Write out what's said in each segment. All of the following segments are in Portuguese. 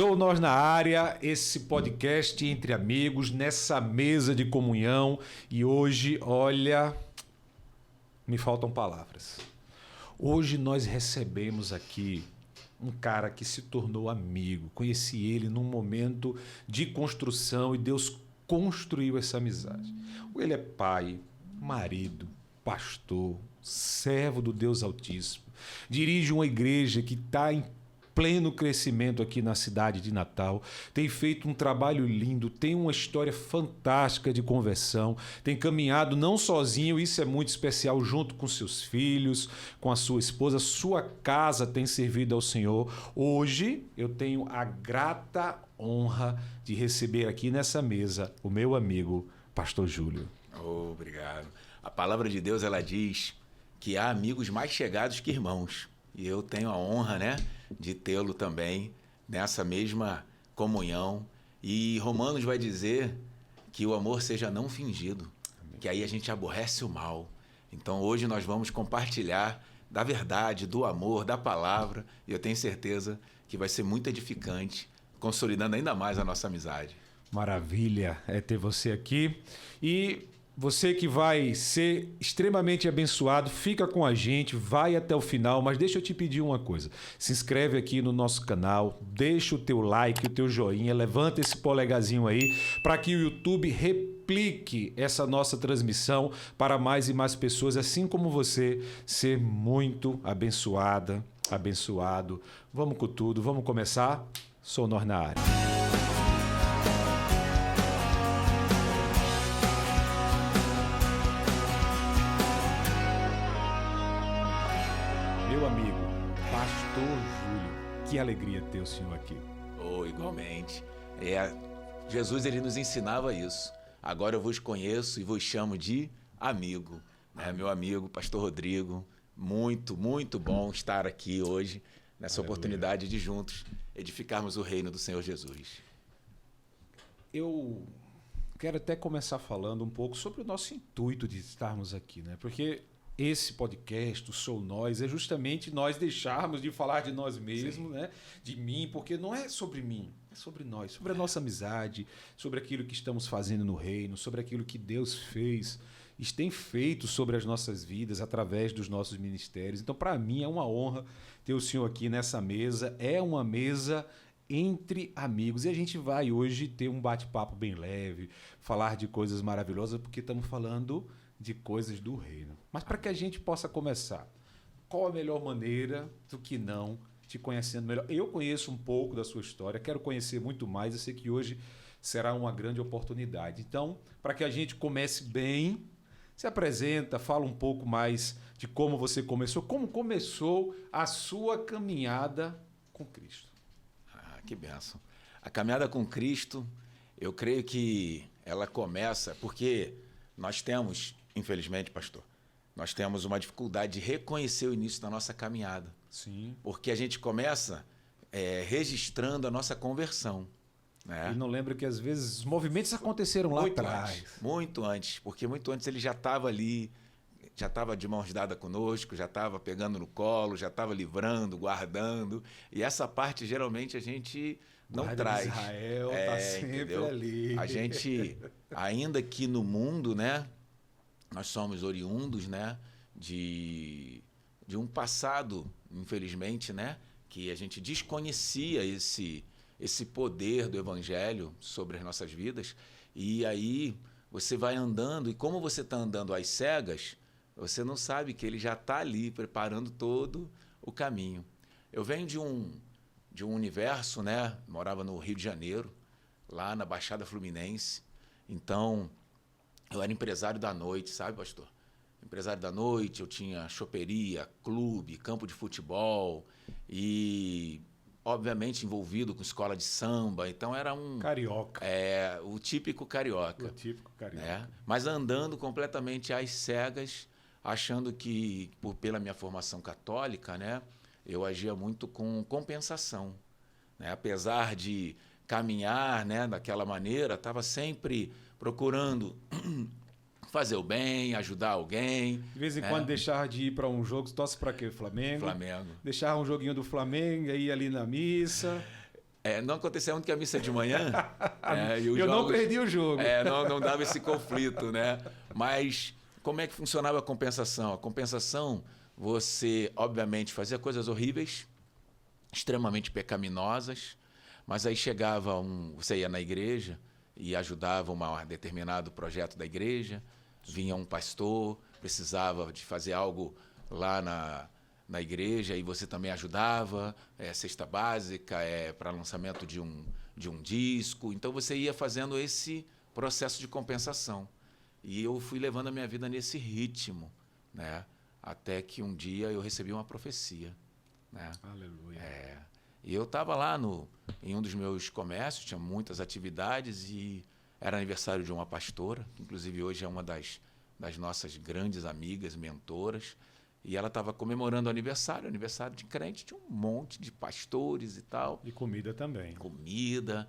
Sou Nós na Área, esse podcast entre amigos, nessa mesa de comunhão. E hoje, olha, me faltam palavras. Hoje nós recebemos aqui um cara que se tornou amigo. Conheci ele num momento de construção e Deus construiu essa amizade. Ele é pai, marido, pastor, servo do Deus Altíssimo. Dirige uma igreja que está em pleno crescimento aqui na cidade de Natal, tem feito um trabalho lindo, tem uma história fantástica de conversão, tem caminhado não sozinho, isso é muito especial, junto com seus filhos, com a sua esposa, sua casa tem servido ao Senhor. Hoje eu tenho a grata honra de receber aqui nessa mesa o meu amigo, Pastor Júlio. Obrigado. A palavra de Deus, ela diz que há amigos mais chegados que irmãos. E eu tenho a honra, de tê-lo também nessa mesma comunhão. E Romanos vai dizer que o amor seja não fingido, que aí a gente aborrece o mal. Então hoje nós vamos compartilhar da verdade, do amor, da palavra, e eu tenho certeza que vai ser muito edificante, consolidando ainda mais a nossa amizade. Maravilha é ter você aqui. E você que vai ser extremamente abençoado, fica com a gente, vai até o final, mas deixa eu te pedir uma coisa. Se inscreve aqui no nosso canal, deixa o teu like, o teu joinha, levanta esse polegarzinho aí para que o YouTube replique essa nossa transmissão para mais e mais pessoas, assim como você, ser muito abençoada, abençoado. Vamos com tudo, vamos começar? Sou Nós na Área. Meu amigo, Pastor Júlio, que alegria ter o senhor aqui. Igualmente. Jesus, ele nos ensinava isso. Agora eu vos conheço e vos chamo de amigo. Meu amigo, Pastor Rodrigo, muito, muito bom estar aqui hoje, nessa oportunidade de juntos edificarmos o reino do Senhor Jesus. Eu quero até começar falando um pouco sobre o nosso intuito de estarmos aqui, porque esse podcast, o Sou Nós, é justamente nós deixarmos de falar de nós mesmos, de mim, porque não é sobre mim, é sobre nós, sobre a nossa amizade, sobre aquilo que estamos fazendo no reino, sobre aquilo que Deus fez e tem feito sobre as nossas vidas através dos nossos ministérios. Então, para mim, é uma honra ter o senhor aqui nessa mesa. É uma mesa entre amigos. E a gente vai hoje ter um bate-papo bem leve, falar de coisas maravilhosas, porque estamos falando de coisas do reino. Mas para que a gente possa começar, qual a melhor maneira do que não te conhecendo melhor? Eu conheço um pouco da sua história, quero conhecer muito mais, eu sei que hoje será uma grande oportunidade. Então, para que a gente comece bem, se apresenta, fala um pouco mais de como você começou, como começou a sua caminhada com Cristo. Que bênção. A caminhada com Cristo, eu creio que ela começa porque nós temos, infelizmente, pastor, nós temos uma dificuldade de reconhecer o início da nossa caminhada. Sim. Porque a gente começa registrando a nossa conversão. E não lembra que às vezes os movimentos aconteceram lá atrás. Muito antes, porque muito antes ele já estava ali, já estava de mãos dadas conosco, já estava pegando no colo, já estava livrando, guardando. E essa parte geralmente a gente não Guarda traz. Israel está sempre entendeu? Ali. A gente, ainda que no mundo, nós somos oriundos, de um passado, infelizmente, que a gente desconhecia esse poder do Evangelho sobre as nossas vidas. E aí você vai andando, e como você está andando às cegas, você não sabe que ele já está ali preparando todo o caminho. Eu venho de um universo, morava no Rio de Janeiro, lá na Baixada Fluminense. Então, eu era empresário da noite, sabe, pastor? Empresário da noite, eu tinha choperia, clube, campo de futebol e, obviamente, envolvido com escola de samba. Então, era um... Carioca. O típico carioca. O típico carioca. Mas andando completamente às cegas, achando que, pela minha formação católica, eu agia muito com compensação. Apesar de caminhar daquela maneira, estava sempre procurando fazer o bem, ajudar alguém. De vez em quando deixava de ir para um jogo, torce para quê? Flamengo? Flamengo. Deixava um joguinho do Flamengo, ia ali na missa. Não acontecia muito que a missa é de manhã. E os Eu não jogos, perdi o jogo. não dava esse conflito, né? Mas como é que funcionava a compensação? A compensação, você, obviamente, fazia coisas horríveis, extremamente pecaminosas, mas aí você ia na igreja e ajudava um determinado projeto da igreja, vinha um pastor, precisava de fazer algo lá na igreja e você também ajudava, cesta básica, para lançamento de um disco. Então você ia fazendo esse processo de compensação. E eu fui levando a minha vida nesse ritmo, né? Até que um dia eu recebi uma profecia, né? Aleluia. E eu estava lá em um dos meus comércios, tinha muitas atividades e era aniversário de uma pastora, que inclusive hoje é uma das nossas grandes amigas, mentoras, e ela estava comemorando o aniversário de crente, tinha um monte de pastores e tal. E comida também. Comida.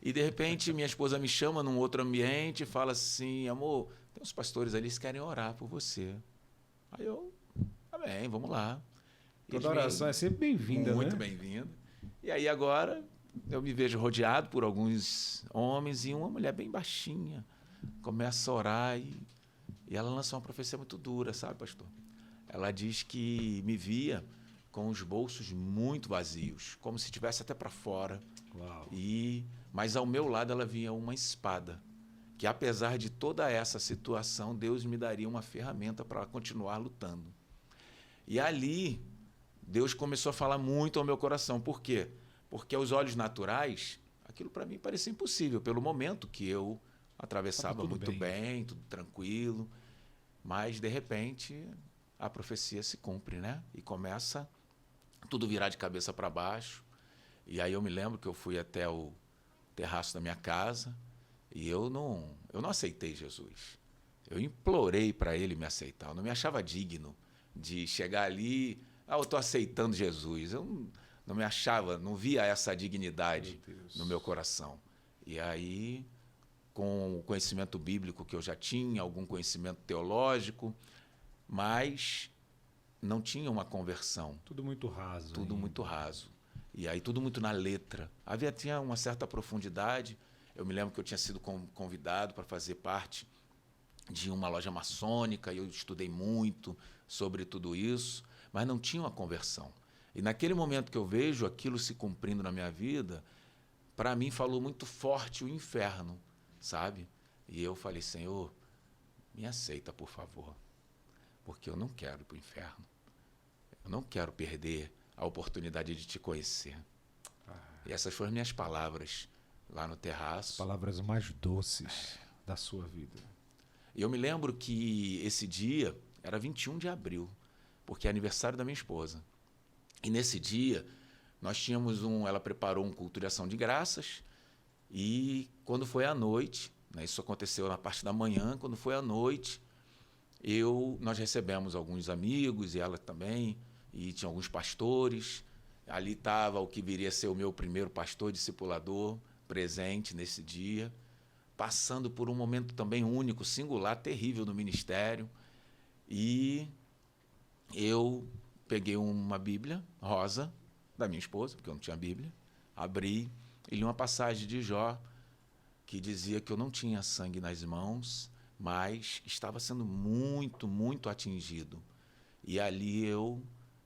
E, de repente, minha esposa me chama num outro ambiente e fala assim, amor, tem uns pastores ali que querem orar por você. Aí eu, tá bem, vamos lá. Toda oração é sempre bem-vinda, né? Muito bem-vinda. E aí agora eu me vejo rodeado por alguns homens e uma mulher bem baixinha começa a orar e ela lança uma profecia muito dura, sabe, pastor? Ela diz que me via com os bolsos muito vazios, como se estivesse até para fora. Uau. Mas ao meu lado ela vinha uma espada, que apesar de toda essa situação, Deus me daria uma ferramenta para continuar lutando. E ali, Deus começou a falar muito ao meu coração. Por quê? Porque aos olhos naturais, aquilo para mim parecia impossível, pelo momento que eu atravessava muito bem, tudo tranquilo. Mas, de repente, a profecia se cumpre, né? E começa tudo virar de cabeça para baixo. E aí eu me lembro que eu fui até o terraço da minha casa e eu não aceitei Jesus. Eu implorei para ele me aceitar. Eu não me achava digno de chegar ali, eu estou aceitando Jesus. Eu não me achava, não via essa dignidade no meu coração. E aí, com o conhecimento bíblico que eu já tinha, algum conhecimento teológico, mas não tinha uma conversão. Tudo muito raso. Tudo muito raso. E aí tudo muito na letra. Tinha uma certa profundidade. Eu me lembro que eu tinha sido convidado para fazer parte de uma loja maçônica e eu estudei muito sobre tudo isso, mas não tinha uma conversão. E naquele momento que eu vejo aquilo se cumprindo na minha vida, para mim falou muito forte o inferno, sabe? E eu falei, Senhor, me aceita, por favor, porque eu não quero ir para o inferno. Eu não quero perder a oportunidade de te conhecer. E essas foram as minhas palavras lá no terraço. As palavras mais doces da sua vida. E eu me lembro que esse dia era 21 de abril, porque é aniversário da minha esposa. E nesse dia, nós tínhamos ela preparou um culto de ação de graças, e quando foi à noite, né, isso aconteceu na parte da manhã, quando foi à noite, nós recebemos alguns amigos, e ela também, e tinha alguns pastores. Ali estava o que viria a ser o meu primeiro pastor discipulador presente nesse dia, passando por um momento também único, singular, terrível no ministério. E eu peguei uma Bíblia rosa da minha esposa, porque eu não tinha Bíblia, abri e li uma passagem de Jó que dizia que eu não tinha sangue nas mãos, mas estava sendo muito, muito atingido. E ali eu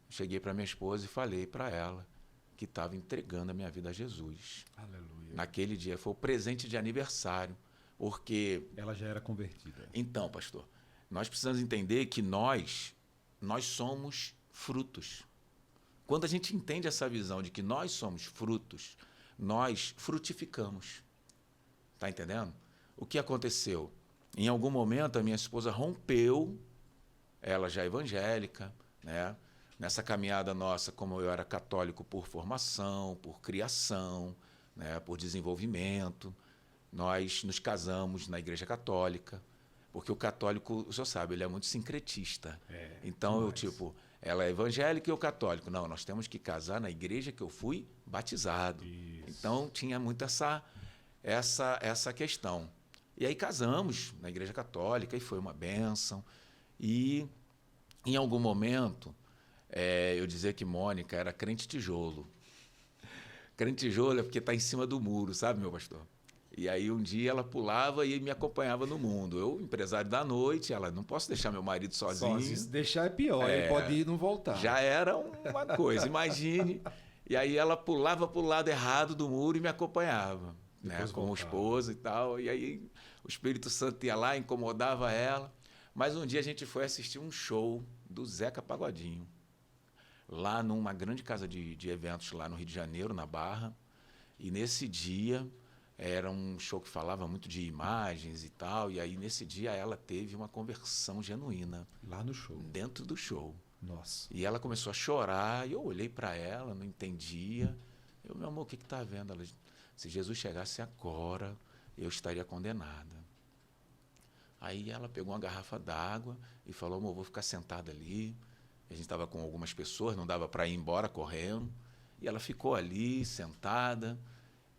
cheguei para minha esposa e falei para ela que estava entregando a minha vida a Jesus. Aleluia. Naquele dia foi o presente de aniversário, porque... Ela já era convertida. Então, pastor, nós precisamos entender que nós somos frutos. Quando a gente entende essa visão de que nós somos frutos, nós frutificamos. Está entendendo? O que aconteceu? Em algum momento, a minha esposa rompeu, ela já é evangélica, né? Nessa caminhada nossa, como eu era católico por formação, por criação, né? Por desenvolvimento, nós nos casamos na Igreja Católica, porque o católico, o senhor sabe, ele é muito sincretista. Então, ela é evangélica e eu católico. Não, nós temos que casar na igreja que eu fui batizado. Isso. Então, tinha muito essa questão. E aí casamos na Igreja Católica e foi uma bênção. E, em algum momento, eu dizia que Mônica era crente tijolo. Crente tijolo é porque está em cima do muro, sabe, meu pastor? E aí um dia ela pulava e me acompanhava no mundo. Eu, empresário da noite, ela, não posso deixar meu marido sozinho. Se deixar é pior, ele pode ir e não voltar. Já era uma coisa, imagine. E aí ela pulava para o lado errado do muro e me acompanhava, né, com o esposo e tal. E aí o Espírito Santo ia lá, incomodava ela. Mas um dia a gente foi assistir um show do Zeca Pagodinho, lá numa grande casa de eventos lá no Rio de Janeiro, na Barra. E nesse dia era um show que falava muito de imagens e tal. E aí nesse dia ela teve uma conversão genuína. Lá no show? Dentro do show. Nossa. E ela começou a chorar e eu olhei para ela, não entendia. Eu, meu amor, o que está vendo? Ela, se Jesus chegasse agora, eu estaria condenada. Aí ela pegou uma garrafa d'água e falou, amor, vou ficar sentada ali. A gente estava com algumas pessoas, não dava para ir embora correndo. E ela ficou ali, sentada.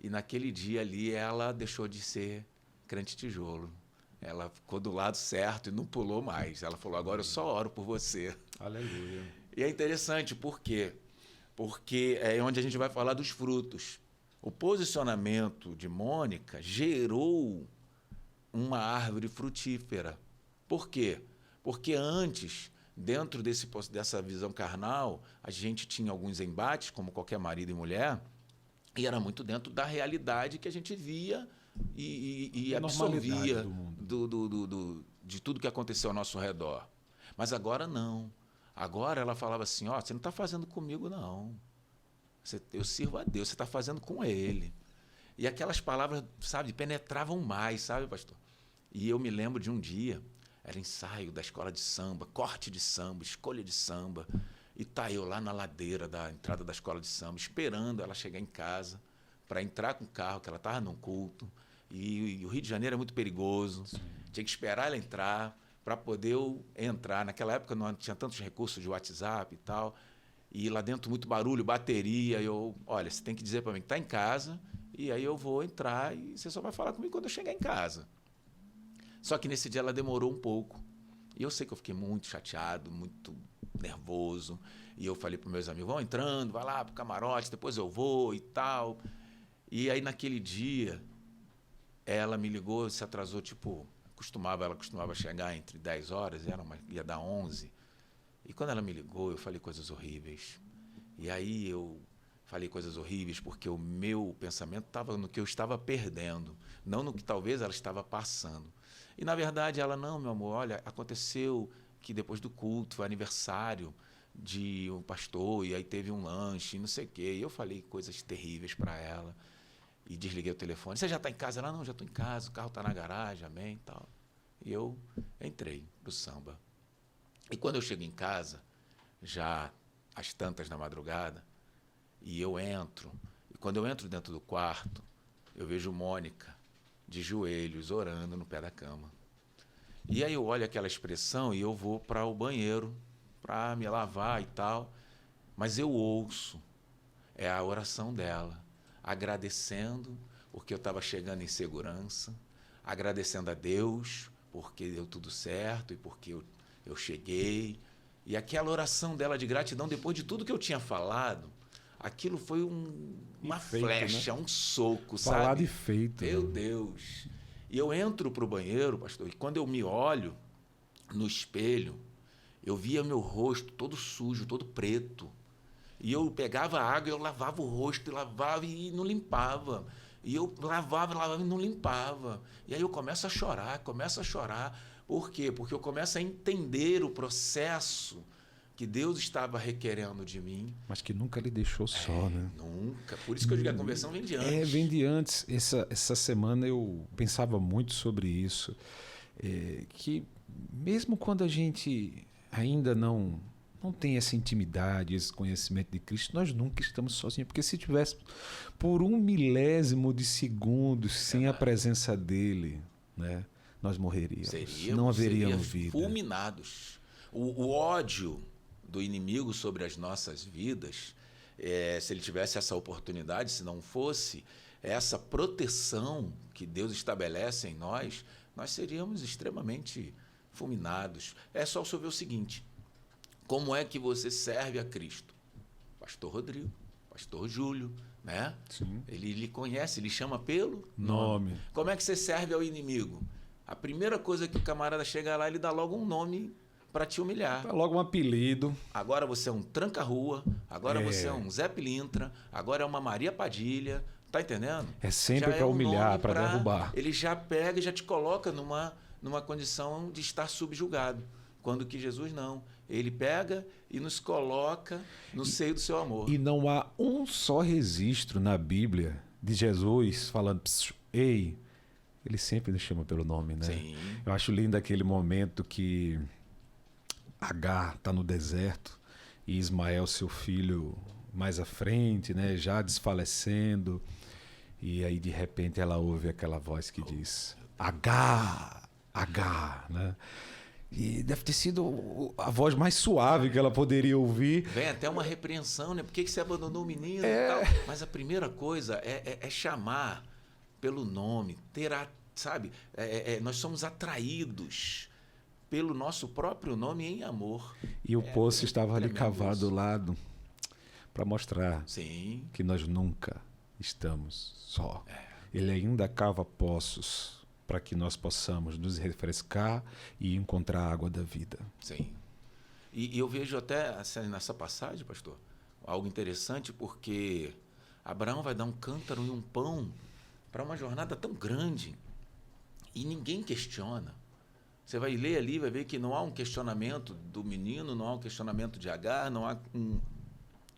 E naquele dia ali, ela deixou de ser crente tijolo. Ela ficou do lado certo e não pulou mais. Ela falou, agora eu só oro por você. Aleluia. E é interessante, por quê? Porque é onde a gente vai falar dos frutos. O posicionamento de Mônica gerou uma árvore frutífera. Por quê? Porque antes, dentro dessa visão carnal, a gente tinha alguns embates, como qualquer marido e mulher, e era muito dentro da realidade que a gente via e absorvia de tudo que aconteceu ao nosso redor. Mas agora não. Agora ela falava assim, você não está fazendo comigo, não. Eu sirvo a Deus, você está fazendo com Ele. E aquelas palavras, sabe, penetravam mais, sabe, pastor? E eu me lembro de um dia, era ensaio da escola de samba, corte de samba, escolha de samba. E tá eu lá na ladeira da entrada da escola de samba, esperando ela chegar em casa para entrar com o carro, que ela estava num culto. E o Rio de Janeiro é muito perigoso. Sim. Tinha que esperar ela entrar para poder eu entrar. Naquela época não tinha tantos recursos de WhatsApp e tal. E lá dentro muito barulho, bateria. Olha, você tem que dizer para mim que está em casa e aí eu vou entrar e você só vai falar comigo quando eu chegar em casa. Só que nesse dia ela demorou um pouco. E eu sei que eu fiquei muito chateado, muito nervoso. E eu falei para os meus amigos, vão entrando, vai lá para o camarote, depois eu vou e tal. E aí naquele dia, ela me ligou, se atrasou, ela costumava chegar entre 10 horas, ia dar 11. E quando ela me ligou, eu falei coisas horríveis. E aí eu falei coisas horríveis porque o meu pensamento estava no que eu estava perdendo, não no que talvez ela estava passando. E, na verdade, ela, não, meu amor, olha, aconteceu que depois do culto, foi aniversário de um pastor, e aí teve um lanche, não sei o quê. E eu falei coisas terríveis para ela e desliguei o telefone. Você já está em casa? Ela, não, já estou em casa, o carro está na garagem, amém, e tal. E eu entrei pro samba. E quando eu chego em casa, já às tantas da madrugada, e eu entro, e quando eu entro dentro do quarto, eu vejo Mônica de joelhos, orando no pé da cama. E aí eu olho aquela expressão e eu vou para o banheiro para me lavar e tal, mas eu ouço, é a oração dela, agradecendo porque eu estava chegando em segurança, agradecendo a Deus porque deu tudo certo e porque eu cheguei. E aquela oração dela de gratidão, depois de tudo que eu tinha falado, aquilo foi uma flecha, né? Um soco, sabe? Falado e feito. Meu Deus. E eu entro para o banheiro, pastor, e quando eu me olho no espelho, eu via meu rosto todo sujo, todo preto. E eu pegava água e eu lavava o rosto, lavava e não limpava. E eu lavava e não limpava. E aí eu começo a chorar. Por quê? Porque eu começo a entender o processo que Deus estava requerendo de mim. Mas que nunca lhe deixou só, né? Nunca. Por isso que eu digo que a conversão vem de antes. Vem de antes. Essa semana eu pensava muito sobre isso. Que mesmo quando a gente ainda não tem essa intimidade, esse conhecimento de Cristo, nós nunca estamos sozinhos. Porque se tivéssemos por 1 milésimo de segundo sem a presença dele, né, nós morreríamos. Não haveríamos vida. Fulminados. O ódio do inimigo sobre as nossas vidas, se ele tivesse essa oportunidade, se não fosse essa proteção que Deus estabelece em nós, nós seríamos extremamente fulminados. É só você ver o seguinte: como é que você serve a Cristo? Pastor Rodrigo, Pastor Júlio, né? Sim. Ele lhe conhece, ele chama pelo Nome. Como é que você serve ao inimigo? A primeira coisa que o camarada chega lá, ele dá logo um nome para te humilhar. Dá logo um apelido. Agora você é um tranca-rua, agora você é um Zé Pilintra, agora é uma Maria Padilha, tá entendendo? É sempre Já para um humilhar, nome para derrubar. Ele já pega e já te coloca numa condição de estar subjugado. Quando que Jesus não. Ele pega e nos coloca no seio do seu amor. E não há um só registro na Bíblia de Jesus falando, ei, ele sempre nos chama pelo nome, né? Sim. Eu acho lindo aquele momento que Agar está no deserto e Ismael, seu filho, mais à frente, né, já desfalecendo. E aí, de repente, ela ouve aquela voz que diz, Agar, Agar, né? E deve ter sido a voz mais suave que ela poderia ouvir. Vem até uma repreensão, né? Por que você abandonou o menino e tal? Mas a primeira coisa é chamar pelo nome, sabe? Nós somos atraídos pelo nosso próprio nome em amor. E o poço estava ali cavado isso. ao lado para mostrar Sim. que nós nunca estamos só. Ele ainda cava poços para que nós possamos nos refrescar e encontrar a água da vida. Sim. E eu vejo até nessa passagem, pastor, algo interessante, porque Abraão vai dar um cântaro e um pão para uma jornada tão grande e ninguém questiona. Você vai ler ali, vai ver que não há um questionamento do menino, não há um questionamento de Agar, não há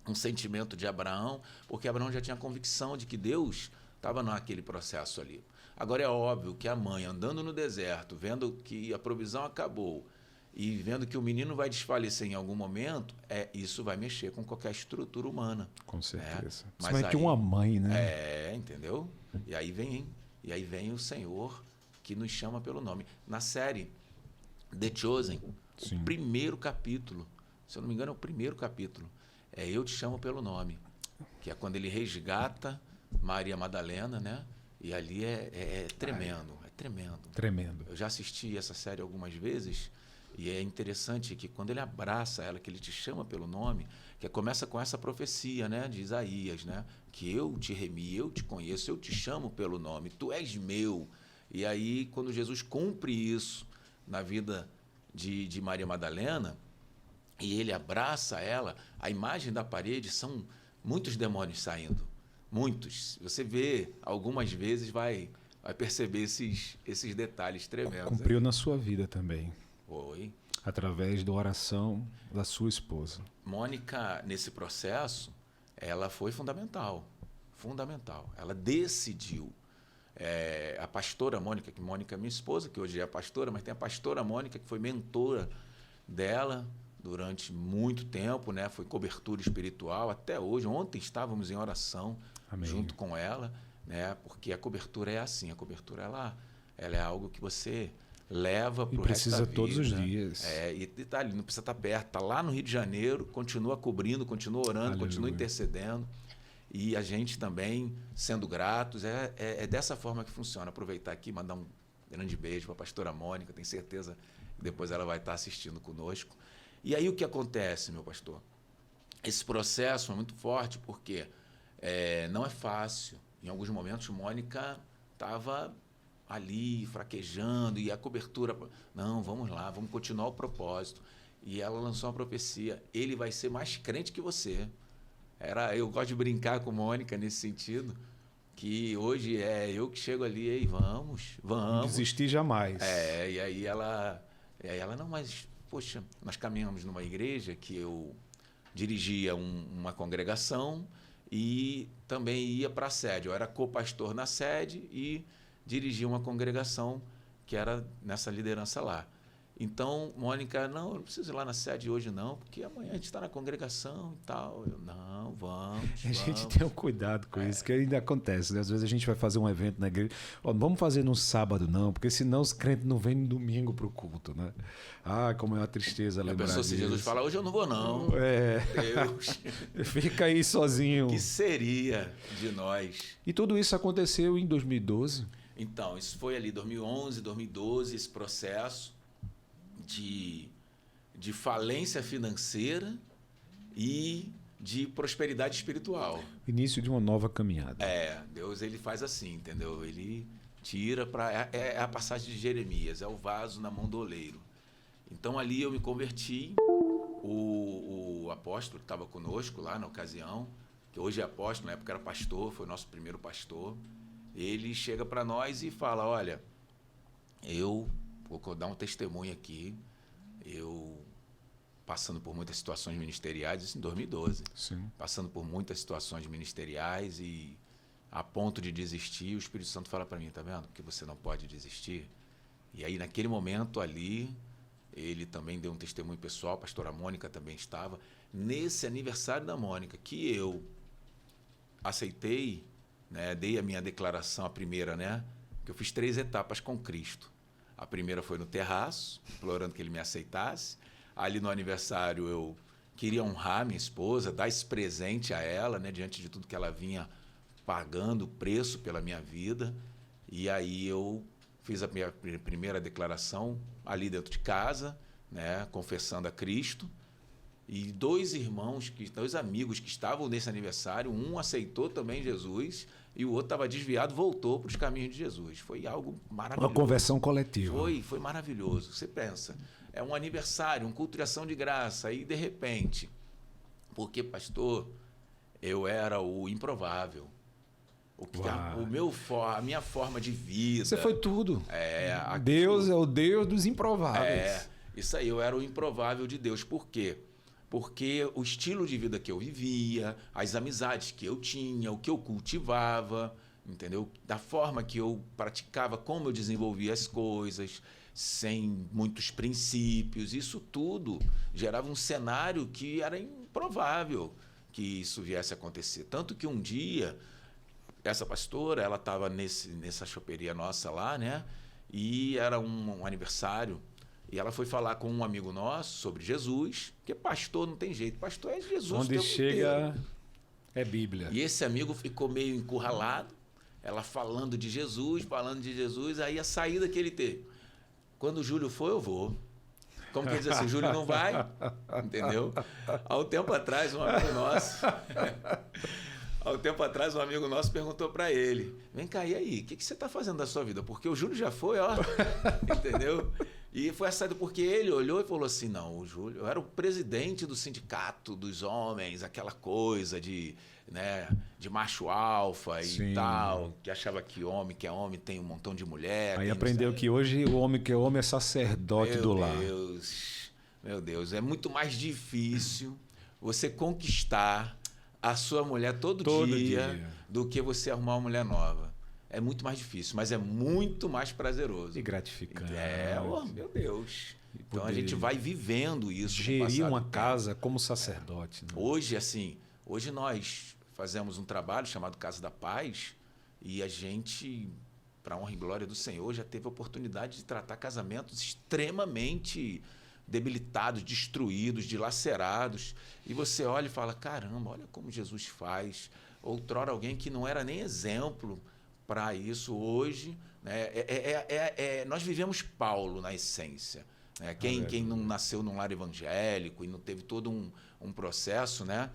um sentimento de Abraão, porque Abraão já tinha convicção de que Deus estava naquele processo ali. Agora é óbvio que a mãe, andando no deserto, vendo que a provisão acabou e vendo que o menino vai desfalecer em algum momento, isso vai mexer com qualquer estrutura humana. Com certeza. Mas Principalmente uma mãe, né? Entendeu? E aí vem o Senhor que nos chama pelo nome. Na série The Chosen, Sim. o primeiro capítulo, se eu não me engano é o primeiro capítulo, Eu Te Chamo Pelo Nome, que é quando ele resgata Maria Madalena, né? E ali é tremendo, é tremendo. Tremendo. Eu já assisti essa série algumas vezes e é interessante que quando ele abraça ela, que ele te chama pelo nome, que começa com essa profecia, né, de Isaías, né? Que eu te remi, eu te conheço, eu te chamo pelo nome, tu és meu. E aí, quando Jesus cumpre isso na vida de Maria Madalena, e ele abraça ela, a imagem da parede são muitos demônios saindo. Muitos. Você vê, algumas vezes vai perceber esses detalhes tremendos. Cumpriu na sua vida também. Foi. Através da oração da sua esposa. Mônica, nesse processo, ela foi fundamental. Fundamental. Ela decidiu. A pastora Mônica, que Mônica é minha esposa, que hoje é pastora, mas tem a pastora Mônica, que foi mentora dela durante muito tempo, né? Foi cobertura espiritual até hoje. Ontem estávamos em oração. Amém. Junto com ela, né? Porque a cobertura é assim, a cobertura ela é algo que você leva para o resto da vida. Precisa todos os dias. E tá ali, não precisa estar perto, está lá no Rio de Janeiro, continua cobrindo, continua orando, Aleluia. Continua intercedendo. E a gente também, sendo gratos, é dessa forma que funciona. Aproveitar aqui, mandar um grande beijo para a pastora Mônica, tenho certeza que depois ela vai estar assistindo conosco. E aí o que acontece, meu pastor? Esse processo é muito forte porque não é fácil. Em alguns momentos, Mônica estava ali, fraquejando, e a cobertura... Não, vamos lá, vamos continuar o propósito. E ela lançou uma profecia, ele vai ser mais crente que você. Eu gosto de brincar com Mônica nesse sentido, que hoje eu que chego ali, ei, vamos. Não desistir jamais. E aí ela, não, mas, poxa, nós caminhamos numa igreja que eu dirigia uma congregação e também ia para a sede. Eu era co-pastor na sede e dirigia uma congregação que era nessa liderança lá. Então, Mônica, não preciso ir lá na sede hoje não, porque amanhã a gente está na congregação e tal. Eu, não, vamos. A gente tem um cuidado com isso, que ainda acontece, né? Às vezes a gente vai fazer um evento na igreja, não vamos fazer no sábado não, porque senão os crentes não vêm no domingo para o culto, né? Como é uma tristeza lembrar disso. Se Jesus falar, hoje eu não vou não. Deus. Fica aí sozinho. O que seria de nós? E tudo isso aconteceu em 2012? Então, isso foi ali 2011, 2012, esse processo de falência financeira e de prosperidade espiritual. Início de uma nova caminhada. Deus ele faz assim, entendeu? Ele tira para é a passagem de Jeremias, é o vaso na mão do oleiro. Então ali eu me converti. O apóstolo que estava conosco lá na ocasião, que hoje é apóstolo, na época era pastor, foi o nosso primeiro pastor. Ele chega para nós e fala: olha, eu vou dar um testemunho aqui, eu passando por muitas situações ministeriais, isso em 2012. Sim. Passando por muitas situações ministeriais e a ponto de desistir, o Espírito Santo fala para mim: tá vendo? Que você não pode desistir. E aí, naquele momento ali, ele também deu um testemunho pessoal, a pastora Mônica também estava. Nesse aniversário da Mônica, que eu aceitei, né, dei a minha declaração, a primeira, né? Que eu fiz 3 etapas com Cristo. A primeira foi no terraço, implorando que ele me aceitasse. Ali no aniversário eu queria honrar minha esposa, dar esse presente a ela, né, diante de tudo que ela vinha pagando o preço pela minha vida. E aí eu fiz a minha primeira declaração ali dentro de casa, né, confessando a Cristo. E 2 amigos que estavam nesse aniversário, um aceitou também Jesus e o outro estava desviado, voltou para os caminhos de Jesus. Foi algo maravilhoso. Uma conversão coletiva. Foi maravilhoso. Você pensa, é um aniversário, um culto de ação de graça, aí de repente, porque, pastor, eu era o improvável. A minha forma de vida. Você foi tudo. Deus é o Deus dos improváveis. Isso aí, eu era o improvável de Deus. Por quê? Porque o estilo de vida que eu vivia, as amizades que eu tinha, o que eu cultivava, entendeu? Da forma que eu praticava, como eu desenvolvia as coisas, sem muitos princípios, isso tudo gerava um cenário que era improvável que isso viesse a acontecer. Tanto que um dia, essa pastora, ela estava nessa choperia nossa lá, né? E era um aniversário. E ela foi falar com um amigo nosso sobre Jesus, porque pastor não tem jeito, pastor é Jesus. Onde chega é Bíblia. E esse amigo ficou meio encurralado, ela falando de Jesus, aí a saída que ele teve. Quando o Júlio for, eu vou. Como que ele diz assim, Júlio não vai? Entendeu? Há um tempo atrás, um amigo nosso perguntou para ele: vem cá, e aí, o que você está fazendo da sua vida? Porque o Júlio já foi, ó. Entendeu? E foi a saída porque ele olhou e falou assim: não, o Júlio, eu era o presidente do sindicato dos homens, aquela coisa de, né, de macho alfa e tal, que achava que homem tem um montão de mulher. Aí aprendeu que hoje o homem que é homem é sacerdote do lar. Meu Deus, é muito mais difícil você conquistar a sua mulher todo dia do que você arrumar uma mulher nova. É muito mais difícil, mas é muito mais prazeroso. E gratificante. Meu Deus. Então a gente vai vivendo isso. Gerir uma casa como sacerdote. Né? Hoje nós fazemos um trabalho chamado Casa da Paz e a gente, para a honra e glória do Senhor, já teve a oportunidade de tratar casamentos extremamente debilitados, destruídos, dilacerados. E você olha e fala: caramba, olha como Jesus faz. Outrora alguém que não era nem exemplo para isso, hoje, né? Nós vivemos Paulo na essência. Né? Quem não nasceu num lar evangélico e não teve todo um processo, né?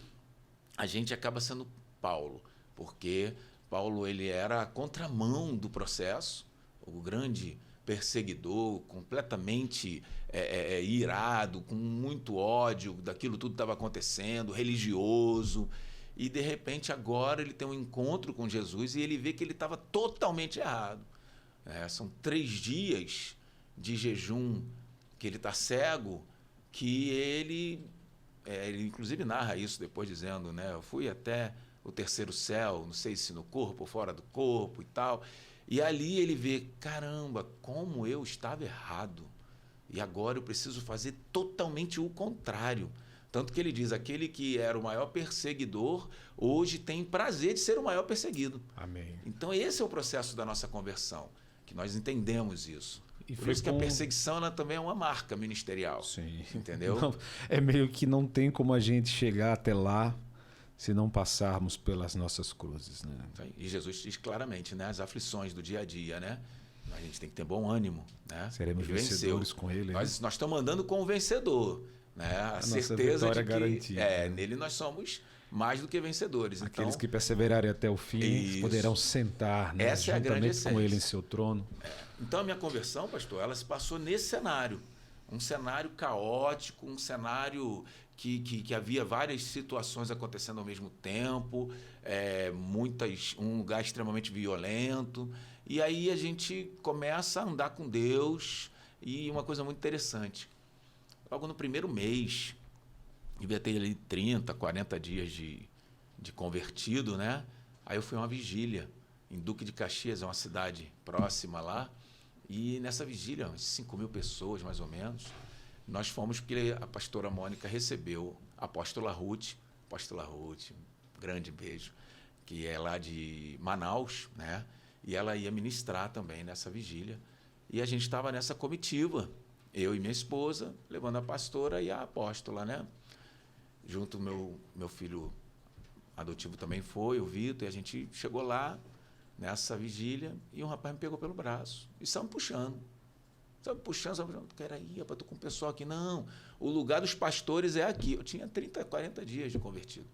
A gente acaba sendo Paulo, porque Paulo ele era a contramão do processo, o grande perseguidor, completamente irado, com muito ódio daquilo tudo que estava acontecendo, religioso. E, de repente, agora ele tem um encontro com Jesus e ele vê que ele estava totalmente errado. São 3 dias de jejum que ele está cego, que ele inclusive narra isso depois dizendo, né, eu fui até o 3º céu, não sei se no corpo ou fora do corpo e tal. E ali ele vê, caramba, como eu estava errado. E agora eu preciso fazer totalmente o contrário. Tanto que ele diz, aquele que era o maior perseguidor, hoje tem prazer de ser o maior perseguido. Amém. Então esse é o processo da nossa conversão, que nós entendemos isso. E por isso que a perseguição ela também é uma marca ministerial. Sim. Entendeu? Não, é meio que não tem como a gente chegar até lá se não passarmos pelas nossas cruzes. Né? E Jesus diz claramente, né, as aflições do dia a dia, né? A gente tem que ter bom ânimo. Né? Seremos vencedores com ele. Nós estamos andando com o vencedor. Né? A certeza de que garantida. Nele nós somos mais do que vencedores. Aqueles Então, que perseverarem até o fim isso. poderão sentar, né, Essa é a grande juntamente com essência. ele em seu trono. Então, a minha conversão, pastor, ela se passou nesse cenário. Um cenário caótico, um cenário que havia várias situações acontecendo ao mesmo tempo, um lugar extremamente violento. E aí a gente começa a andar com Deus e uma coisa muito interessante. Logo no primeiro mês, devia ter ali 30, 40 dias de convertido, né? Aí eu fui a uma vigília em Duque de Caxias, é uma cidade próxima lá. E nessa vigília, umas 5.000 pessoas, mais ou menos, nós fomos porque a pastora Mônica recebeu a apóstola Ruth, grande beijo, que é lá de Manaus, né? E ela ia ministrar também nessa vigília. E a gente estava nessa comitiva, eu e minha esposa, levando a pastora e a apóstola, né? Junto meu filho adotivo também foi, o Vitor, e a gente chegou lá nessa vigília e um rapaz me pegou pelo braço e saiu me puxando. Saiu me puxando, peraí, rapaz, estou com o pessoal aqui. Não, o lugar dos pastores é aqui. Eu tinha 30, 40 dias de convertido.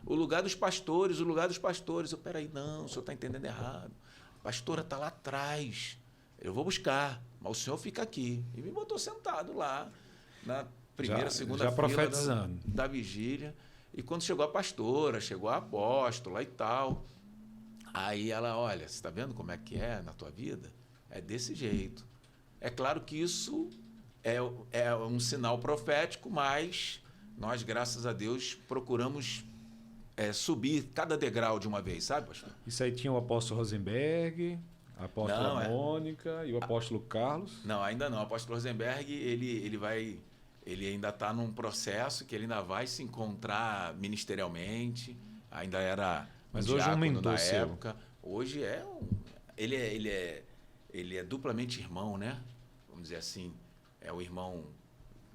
O lugar dos pastores. Eu, peraí, não, o senhor está entendendo errado. A pastora está lá atrás. Eu vou buscar, mas o senhor fica aqui. E me botou sentado lá, na primeira, segunda fila da vigília. E quando chegou a pastora, chegou a apóstola e tal, aí ela, olha, você está vendo como é que é na tua vida? É desse jeito. É claro que isso é um sinal profético, mas nós, graças a Deus, procuramos subir cada degrau de uma vez, sabe, pastor? Isso aí tinha o apóstolo Rosenberg, a apóstola Mônica e o apóstolo Carlos? Não, ainda não. O apóstolo Rosenberg, ele ainda está num processo que ele ainda vai se encontrar ministerialmente, ainda era mas hoje um mentor na seu. época. Hoje ele é duplamente irmão, né? Vamos dizer assim, é o irmão,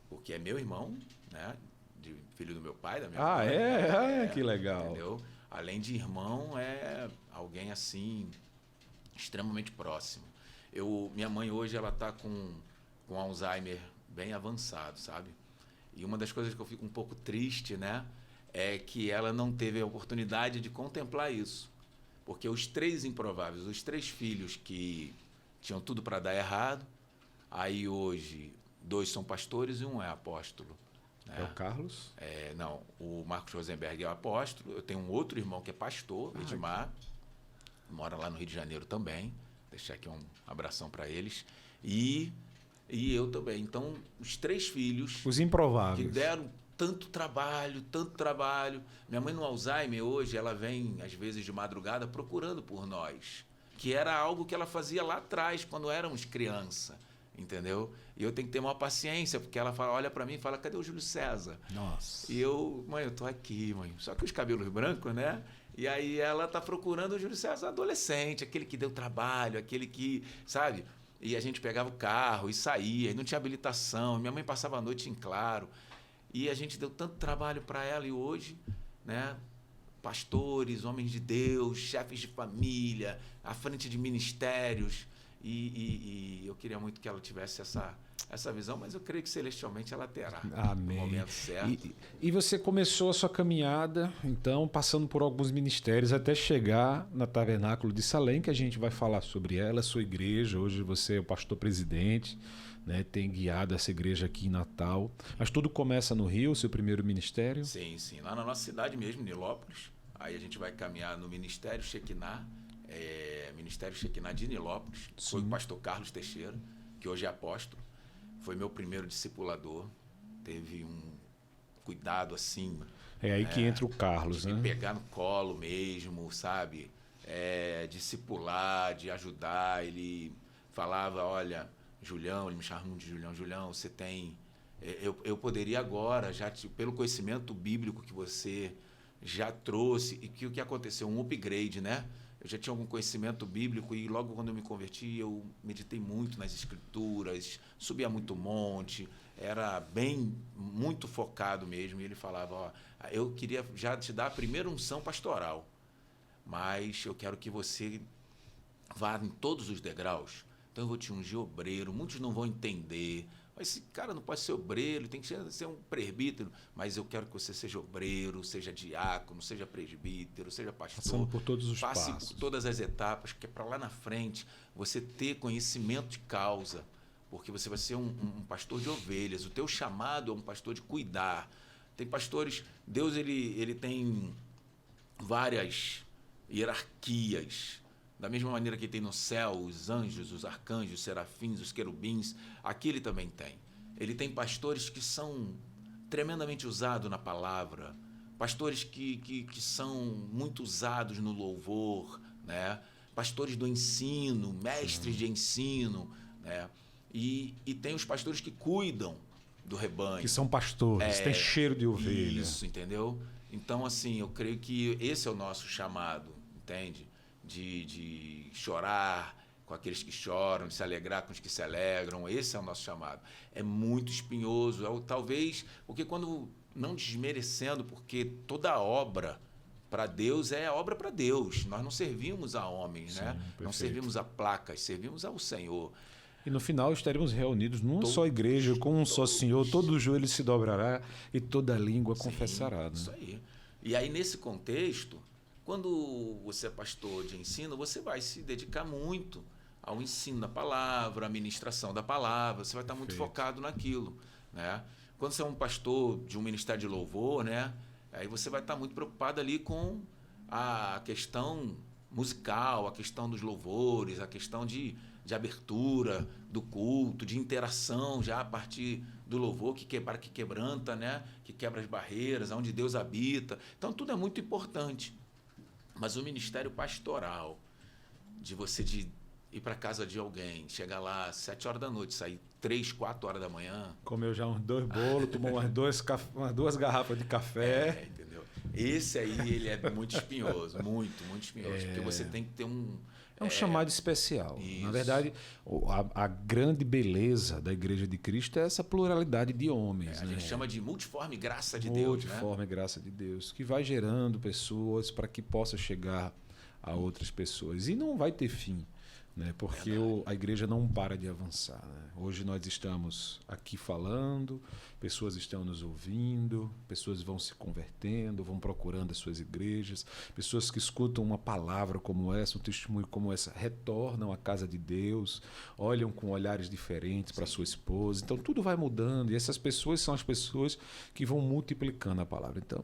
o que é meu irmão, né? De filho do meu pai, da minha mãe. Que legal. Entendeu? Além de irmão, é alguém assim extremamente próximo. Minha mãe hoje ela está com Alzheimer bem avançado, sabe? E uma das coisas que eu fico um pouco triste, né, é que ela não teve a oportunidade de contemplar isso. Porque os 3 improváveis, os 3 filhos que tinham tudo para dar errado, aí hoje 2 são pastores e um é apóstolo. Né? É o Carlos? Não, o Marcos Rosenberg é o apóstolo. Eu tenho um outro irmão que é pastor, Edmar, mora lá no Rio de Janeiro também. Deixar aqui um abração para eles. E eu também. Então, os 3 filhos... Os improváveis. Que deram tanto trabalho. Minha mãe no Alzheimer hoje, ela vem às vezes de madrugada procurando por nós. Que era algo que ela fazia lá atrás, quando éramos criança. Entendeu? E eu tenho que ter uma paciência, porque ela olha para mim e fala, cadê o Júlio César? Nossa. E mãe, eu tô aqui, mãe. Só que os cabelos brancos, né? E aí ela tá procurando o Júlio César adolescente, aquele que deu trabalho, aquele que, sabe? E a gente pegava o carro e saía, e não tinha habilitação. Minha mãe passava a noite em claro. E a gente deu tanto trabalho para ela e hoje, né? Pastores, homens de Deus, chefes de família, à frente de ministérios. E eu queria muito que ela tivesse essa visão, mas eu creio que celestialmente ela terá. Amém. No momento certo. E você começou a sua caminhada, então, passando por alguns ministérios até chegar na Tabernáculo de Salém, que a gente vai falar sobre ela, sua igreja. Hoje você é o pastor presidente, né, tem guiado essa igreja aqui em Natal. Mas tudo começa no Rio, seu primeiro ministério? Sim. Lá na nossa cidade mesmo, Nilópolis. Aí a gente vai caminhar no Ministério Shekinah, Ministério Shekinah de Nilópolis. Sim. Foi o pastor Carlos Teixeira, que hoje é apóstolo. Foi meu primeiro discipulador. Teve um cuidado assim. É aí que entra o Carlos, de né? me pegar no colo mesmo, sabe? Discipular, de ajudar. Ele falava, olha, Julião, ele me chamava muito de Julião. Julião, você tem... Eu poderia agora, já pelo conhecimento bíblico que você já trouxe, e que o que aconteceu? Um upgrade, né? Eu já tinha algum conhecimento bíblico e logo quando eu me converti, eu meditei muito nas escrituras, subia muito monte, era muito focado mesmo. E ele falava, ó, eu queria já te dar a primeira unção pastoral, mas eu quero que você vá em todos os degraus. Então eu vou te ungir obreiro, muitos não vão entender, Esse cara não pode ser obreiro, tem que ser um presbítero. Mas eu quero que você seja obreiro, seja diácono, seja presbítero, seja pastor. Passando por todos os passe passos. por todas as etapas, que é para lá na frente você ter conhecimento de causa. Porque você vai ser um pastor de ovelhas. O teu chamado é um pastor de cuidar. Tem pastores... Deus ele tem várias hierarquias. Da mesma maneira que tem no céu os anjos, os arcanjos, os serafins, os querubins, aqui ele também tem. Ele tem pastores que são tremendamente usados na palavra, pastores que são muito usados no louvor, né? Pastores do ensino, mestres de ensino, né? E tem os pastores que cuidam do rebanho. Que são pastores, tem cheiro de ovelha. Isso, entendeu? Então, assim, eu creio que esse é o nosso chamado, entende? De chorar com aqueles que choram, de se alegrar com os que se alegram. Esse é o nosso chamado. É muito espinhoso. Talvez, porque quando, não desmerecendo, porque toda obra para Deus é obra para Deus. Nós não servimos a homens, né? Perfeito. Não servimos a placas, servimos ao Senhor. E no final estaremos reunidos numa só igreja, com um só Senhor, todo joelho se dobrará e toda língua confessará. Né? Isso aí. E aí, nesse contexto, quando você é pastor de ensino, você vai se dedicar muito ao ensino da palavra, à ministração da palavra, você vai estar muito focado naquilo, né? Quando você é um pastor de um ministério de louvor, né? Aí você vai estar muito preocupado ali com a questão musical, a questão dos louvores, a questão de abertura do culto, de interação já a partir do louvor que quebranta, né? Que quebra as barreiras, onde Deus habita. Então, tudo é muito importante. Mas o ministério pastoral, de você ir para a casa de alguém, chegar lá às 7 horas da noite, sair 3, 4 horas da manhã... Comeu já uns 2 bolos, tomou umas 2 garrafas de café. Entendeu? Esse aí, ele é muito espinhoso, muito, muito espinhoso. Porque você tem que ter um... É um chamado especial. Isso. Na verdade, a grande beleza da Igreja de Cristo é essa pluralidade de homens. A né? gente chama de multiforme graça de Deus. Multiforme graça de Deus, que vai gerando pessoas para que possa chegar a outras pessoas. E não vai ter fim, né? Porque a igreja não para de avançar. Né? Hoje nós estamos aqui falando, pessoas estão nos ouvindo, pessoas vão se convertendo, vão procurando as suas igrejas, pessoas que escutam uma palavra como essa, um testemunho como essa, retornam à casa de Deus, olham com olhares diferentes para sua esposa. Então tudo vai mudando e essas pessoas são as pessoas que vão multiplicando a palavra. Então,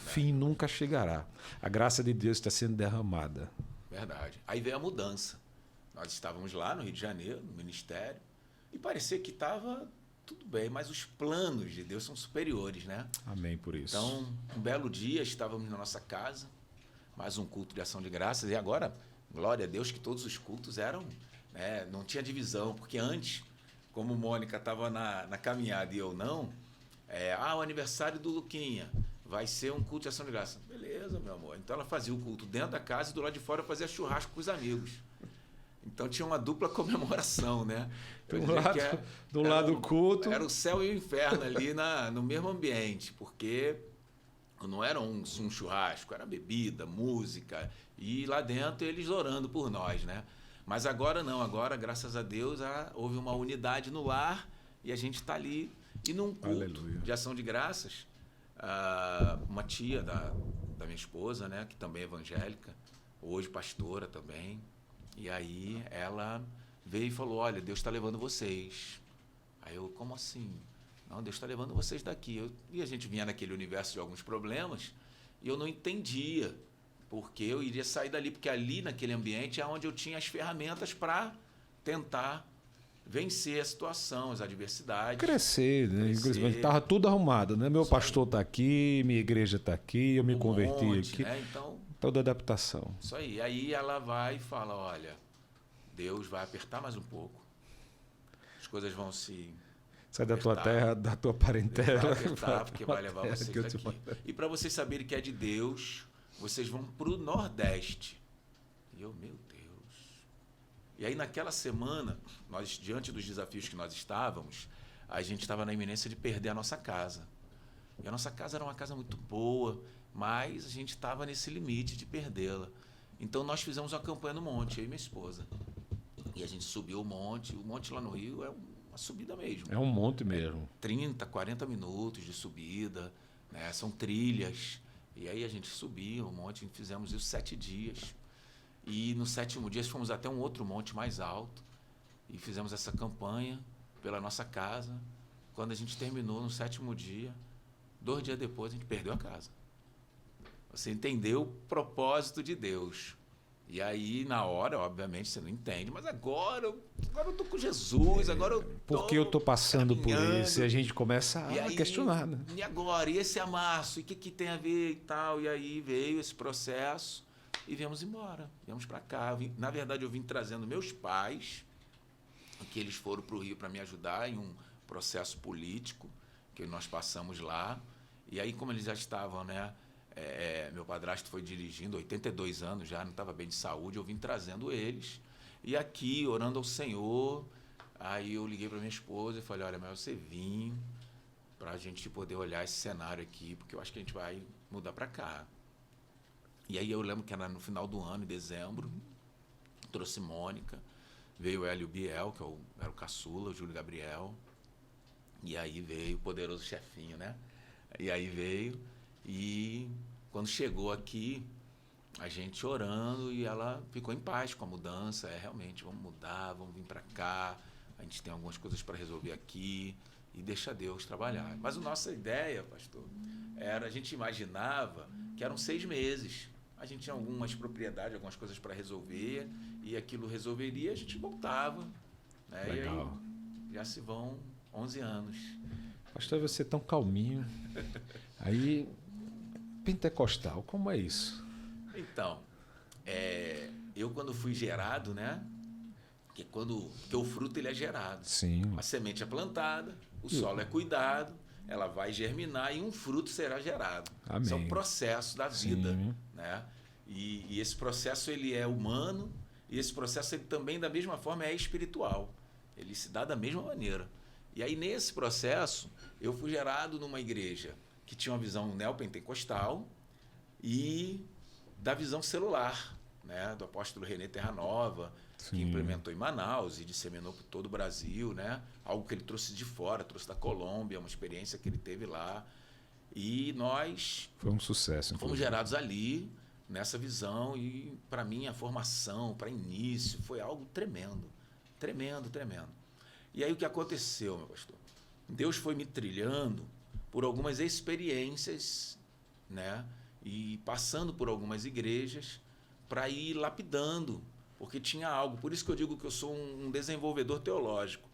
fim nunca chegará. A graça de Deus está sendo derramada. Verdade. Aí veio a mudança. Nós estávamos lá no Rio de Janeiro, no ministério, e parecia que estava tudo bem, mas os planos de Deus são superiores, né? Amém por isso. Então, um belo dia, estávamos na nossa casa, mais um culto de ação de graças, e agora, glória a Deus que todos os cultos eram, né, não tinha divisão, porque antes, como Mônica estava na caminhada e eu não, o aniversário do Luquinha, vai ser um culto de ação de graça. Beleza, meu amor. Então ela fazia o culto dentro da casa e do lado de fora fazia churrasco com os amigos. Então tinha uma dupla comemoração, né? Do lado do culto. Era o céu e o inferno ali no mesmo ambiente, porque não era um churrasco, era bebida, música, e lá dentro eles orando por nós, né? Mas agora não, agora, graças a Deus, houve uma unidade no lar e a gente está ali. E num culto de ação de graças, uma tia da minha esposa, né, que também é evangélica, hoje pastora também, e aí ela veio e falou, olha, Deus está levando vocês. Aí eu, como assim? Não, Deus está levando vocês daqui. E a gente vinha naquele universo de alguns problemas e eu não entendia porque eu iria sair dali, porque ali naquele ambiente é onde eu tinha as ferramentas para tentar vencer a situação, as adversidades. Crescer, né? Estava tudo arrumado, né? Meu pastor está aqui, minha igreja está aqui, eu me converti aqui. Né? Então, toda adaptação. Isso aí. Aí ela vai e fala, olha, Deus vai apertar mais um pouco. As coisas vão se... Sai da tua terra, da tua parentela. Vai apertar, porque vai levar vocês daqui. E para vocês saberem que é de Deus, vocês vão para o Nordeste. E eu, meu Deus. E aí naquela semana, nós, diante dos desafios que nós estávamos, a gente estava na iminência de perder a nossa casa. E a nossa casa era uma casa muito boa, mas a gente estava nesse limite de perdê-la. Então nós fizemos uma campanha no monte, eu e minha esposa. E a gente subiu o monte lá no Rio é uma subida mesmo. É um monte mesmo. 30, 40 minutos de subida, né? São trilhas. E aí a gente subiu um monte, fizemos isso 7 dias. E no 7º dia fomos até um outro monte mais alto e fizemos essa campanha pela nossa casa. Quando a gente terminou no 7º dia, 2 dias depois a gente perdeu a casa. Você entendeu o propósito de Deus. E aí, na hora, obviamente, você não entende, mas agora eu tô com Jesus, agora eu tô Porque eu tô passando por isso e a gente começa E a aí, questionar, né? E agora? E esse amasso? E o que tem a ver e tal? E aí veio esse processo e viemos embora. Viemos para cá. Na verdade, eu vim trazendo meus pais, que eles foram para o Rio para me ajudar em um processo político que nós passamos lá. E aí, como eles já estavam, né? Meu padrasto foi dirigindo, 82 anos já, não estava bem de saúde, eu vim trazendo eles. E aqui, orando ao Senhor, aí eu liguei para minha esposa e falei, olha, mas você vir para a gente poder olhar esse cenário aqui, porque eu acho que a gente vai mudar para cá. E aí eu lembro que era no final do ano, em dezembro, trouxe Mônica, veio o Hélio Biel, que era o caçula, o Júlio Gabriel, e aí veio o poderoso chefinho, né? E aí veio... E quando chegou aqui, a gente orando e ela ficou em paz com a mudança. Realmente, vamos mudar, vamos vir para cá. A gente tem algumas coisas para resolver aqui e deixa Deus trabalhar. Mas a nossa ideia, pastor, a gente imaginava que eram 6 meses. A gente tinha algumas propriedades, algumas coisas para resolver e aquilo resolveria, a gente voltava. Né? Legal. E aí já se vão 11 anos. Pastor, você é tão calminho. Aí... Pentecostal, como é isso? Então, eu quando fui gerado, né? Porque o fruto ele é gerado. Sim. A semente é plantada, o solo é cuidado, ela vai germinar e um fruto será gerado. Amém. São processos da vida, Sim. né? E esse processo ele é humano e esse processo ele também da mesma forma é espiritual. Ele se dá da mesma maneira. E aí nesse processo eu fui gerado numa igreja que tinha uma visão neopentecostal e da visão celular, né, do apóstolo René Terra Nova, Sim. que implementou em Manaus e disseminou por todo o Brasil, né, algo que ele trouxe de fora, trouxe da Colômbia, uma experiência que ele teve lá. E nós foi um sucesso. Fomos gerados ali, nessa visão, e para mim a formação, para início, foi algo tremendo, tremendo, tremendo. E aí o que aconteceu, meu pastor? Deus foi me trilhando por algumas experiências, né? E passando por algumas igrejas para ir lapidando, porque tinha algo. Por isso que eu digo que eu sou um desenvolvedor teológico,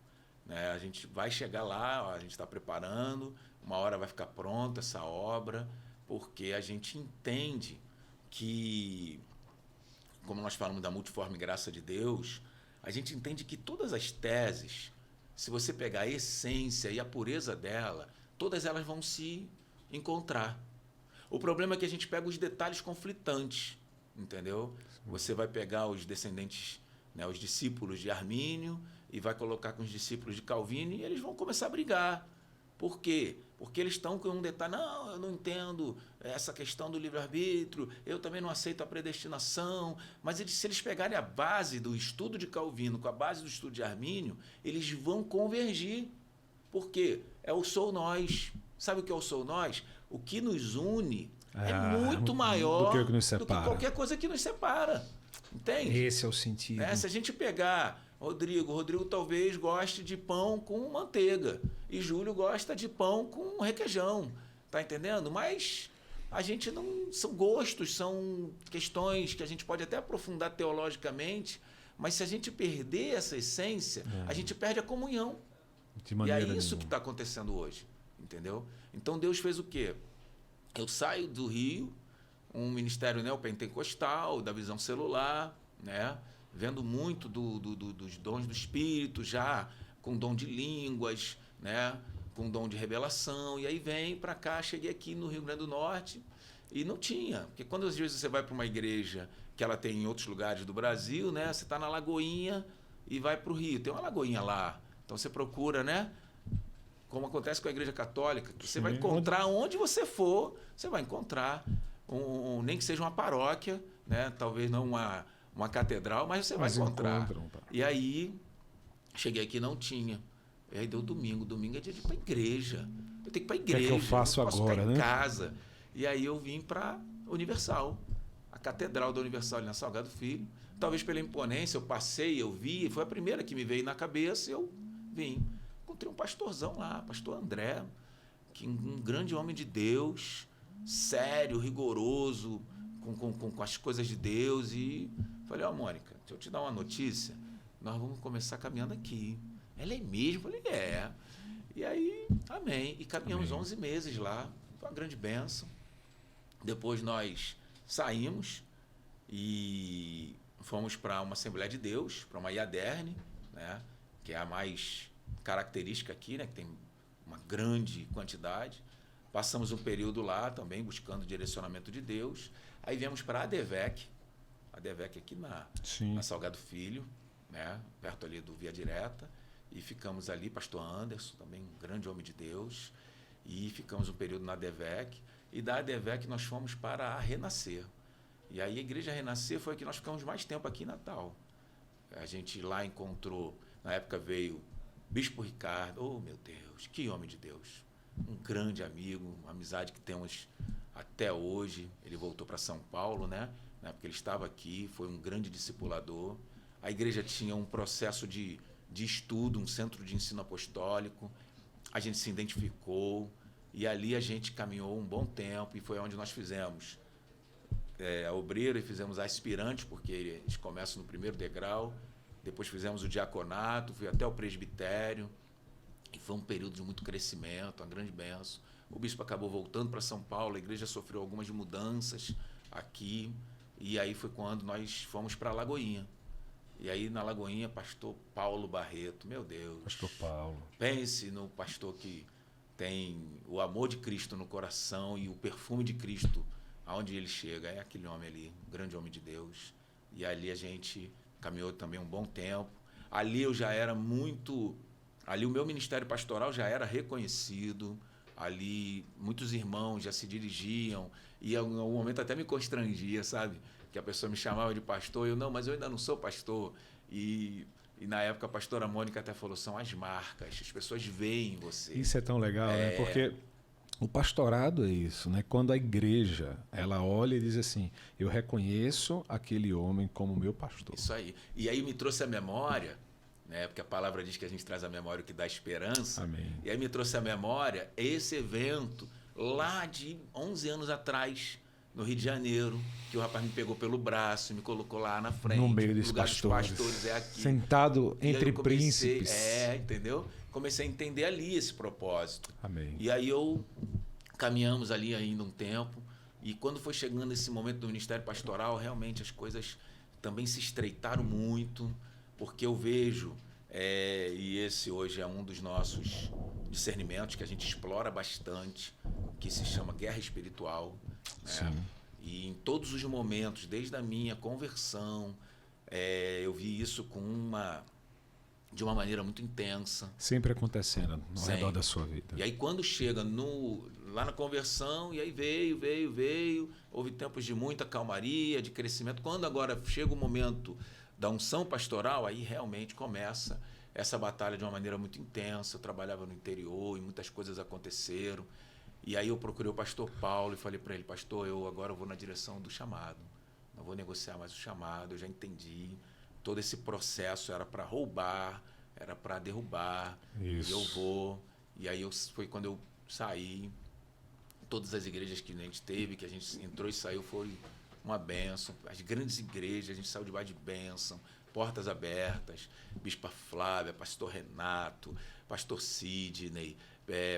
né? A gente vai chegar lá, ó, a gente está preparando, uma hora vai ficar pronta essa obra, porque a gente entende que, como nós falamos da multiforme graça de Deus, a gente entende que todas as teses, se você pegar a essência e a pureza dela, todas elas vão se encontrar. O problema é que a gente pega os detalhes conflitantes, entendeu? Você vai pegar os descendentes, né, os discípulos de Armínio, e vai colocar com os discípulos de Calvino, e eles vão começar a brigar. Por quê? Porque eles estão com um detalhe, não, eu não entendo essa questão do livre-arbítrio, eu também não aceito a predestinação, mas se eles pegarem a base do estudo de Calvino com a base do estudo de Armínio, eles vão convergir. Por quê? É o sou nós. Sabe o que é o sou nós? O que nos une é muito maior do que nos separa. do que qualquer coisa que nos separa. Entende? Esse é o sentido. Né? Se a gente pegar Rodrigo talvez goste de pão com manteiga e Júlio gosta de pão com requeijão. Tá entendendo? Mas a gente não... São gostos, são questões que a gente pode até aprofundar teologicamente, mas se a gente perder essa essência, a gente perde a comunhão. E é isso que está acontecendo hoje, entendeu? Então Deus fez o quê? Eu saio do Rio, um ministério neopentecostal, da visão celular, né? Vendo muito dos dons do Espírito, já com dom de línguas, né? Com dom de revelação, e aí vem para cá, cheguei aqui no Rio Grande do Norte e não tinha, porque quando às vezes você vai para uma igreja que ela tem em outros lugares do Brasil, né? Você está na Lagoinha e vai para o Rio, tem uma lagoinha lá, então você procura, né? Como acontece com a Igreja Católica, que você vai encontrar onde você for, você vai encontrar, nem que seja uma paróquia, né? Talvez não uma catedral, mas você vai encontrar. E aí, cheguei aqui não tinha. E aí deu domingo. Domingo é dia de ir para a igreja. Eu tenho que ir para a igreja. O que é que eu faço agora, ficar né? em casa. E aí eu vim para Universal. A Catedral da Universal ali na Salgado Filho. Talvez pela imponência, eu passei, eu vi. Foi a primeira que me veio na cabeça e eu vim. Encontrei um pastorzão lá, pastor André, que um grande homem de Deus, sério, rigoroso, com as coisas de Deus. E falei, Mônica, deixa eu te dar uma notícia. Nós vamos começar caminhando aqui. Ela é mesmo? Falei, é. E aí, amém. E caminhamos Amém. 11 meses lá. Foi uma grande bênção. Depois nós saímos e fomos para uma Assembleia de Deus, para uma IADERN, né, que é a mais característica aqui, né, que tem uma grande quantidade. Passamos um período lá também buscando direcionamento de Deus. Aí viemos para a ADVEC aqui na Salgado Filho, né, perto ali do Via Direta, e ficamos ali, pastor Anderson, também um grande homem de Deus, e ficamos um período na ADVEC, e da ADVEC nós fomos para a Renascer. E aí a Igreja Renascer foi a que nós ficamos mais tempo aqui em Natal. A gente lá encontrou, na época veio Bispo Ricardo, oh meu Deus, que homem de Deus, um grande amigo, uma amizade que temos até hoje. Ele voltou para São Paulo, né? Na época ele estava aqui, foi um grande discipulador. A igreja tinha um processo de estudo, um centro de ensino apostólico. A gente se identificou e ali a gente caminhou um bom tempo e foi onde nós fizemos a obreira e fizemos a aspirante, porque eles começam no primeiro degrau. Depois fizemos o diaconato, fui até o presbitério. E foi um período de muito crescimento, uma grande bênção. O bispo acabou voltando para São Paulo, a igreja sofreu algumas mudanças aqui. E aí foi quando nós fomos para Lagoinha. E aí na Lagoinha, pastor Paulo Barreto, meu Deus. Pastor Paulo. Pense no pastor que tem o amor de Cristo no coração e o perfume de Cristo aonde ele chega. É aquele homem ali, um grande homem de Deus. E ali a gente caminhou também um bom tempo. Ali eu já era muito... Ali o meu ministério pastoral já era reconhecido. Ali muitos irmãos já se dirigiam. E em algum momento até me constrangia, sabe? Que a pessoa me chamava de pastor. E eu, não, mas eu ainda não sou pastor. E na época a pastora Mônica até falou, são as marcas. As pessoas veem você. Isso é tão legal, né? Porque o pastorado é isso, né? Quando a igreja, ela olha e diz assim, eu reconheço aquele homem como meu pastor. Isso aí. E aí me trouxe a memória, né? Porque a palavra diz que a gente traz a memória o que dá esperança. Amém. E aí me trouxe a memória esse evento lá de 11 anos atrás, no Rio de Janeiro, que o rapaz me pegou pelo braço e me colocou lá na frente. No meio dos lugar pastores. Dos pastores é aqui. Sentado entre comecei, príncipes. Entendeu? Comecei a entender ali esse propósito. Amém. E aí caminhamos ali ainda um tempo. E quando foi chegando esse momento do ministério pastoral, realmente as coisas também se estreitaram muito, porque eu vejo, e esse hoje é um dos nossos discernimentos que a gente explora bastante, que se chama guerra espiritual. Né? E em todos os momentos, desde a minha conversão, eu vi isso de uma maneira muito intensa. Sempre acontecendo no redor da sua vida. E aí quando chega lá na conversão, e aí veio, houve tempos de muita calmaria, de crescimento. Quando agora chega o momento da unção pastoral, aí realmente começa essa batalha de uma maneira muito intensa. Eu trabalhava no interior e muitas coisas aconteceram. E aí eu procurei o pastor Paulo e falei para ele, pastor, eu agora vou na direção do chamado. Não vou negociar mais o chamado, eu já entendi. Todo esse processo era para roubar, era para derrubar. Isso. E eu vou. E aí foi quando eu saí. Todas as igrejas que a gente teve, que a gente entrou e saiu, foi uma bênção. As grandes igrejas, a gente saiu debaixo de bênção, portas abertas. Bispa Flávia, pastor Renato, pastor Sidney,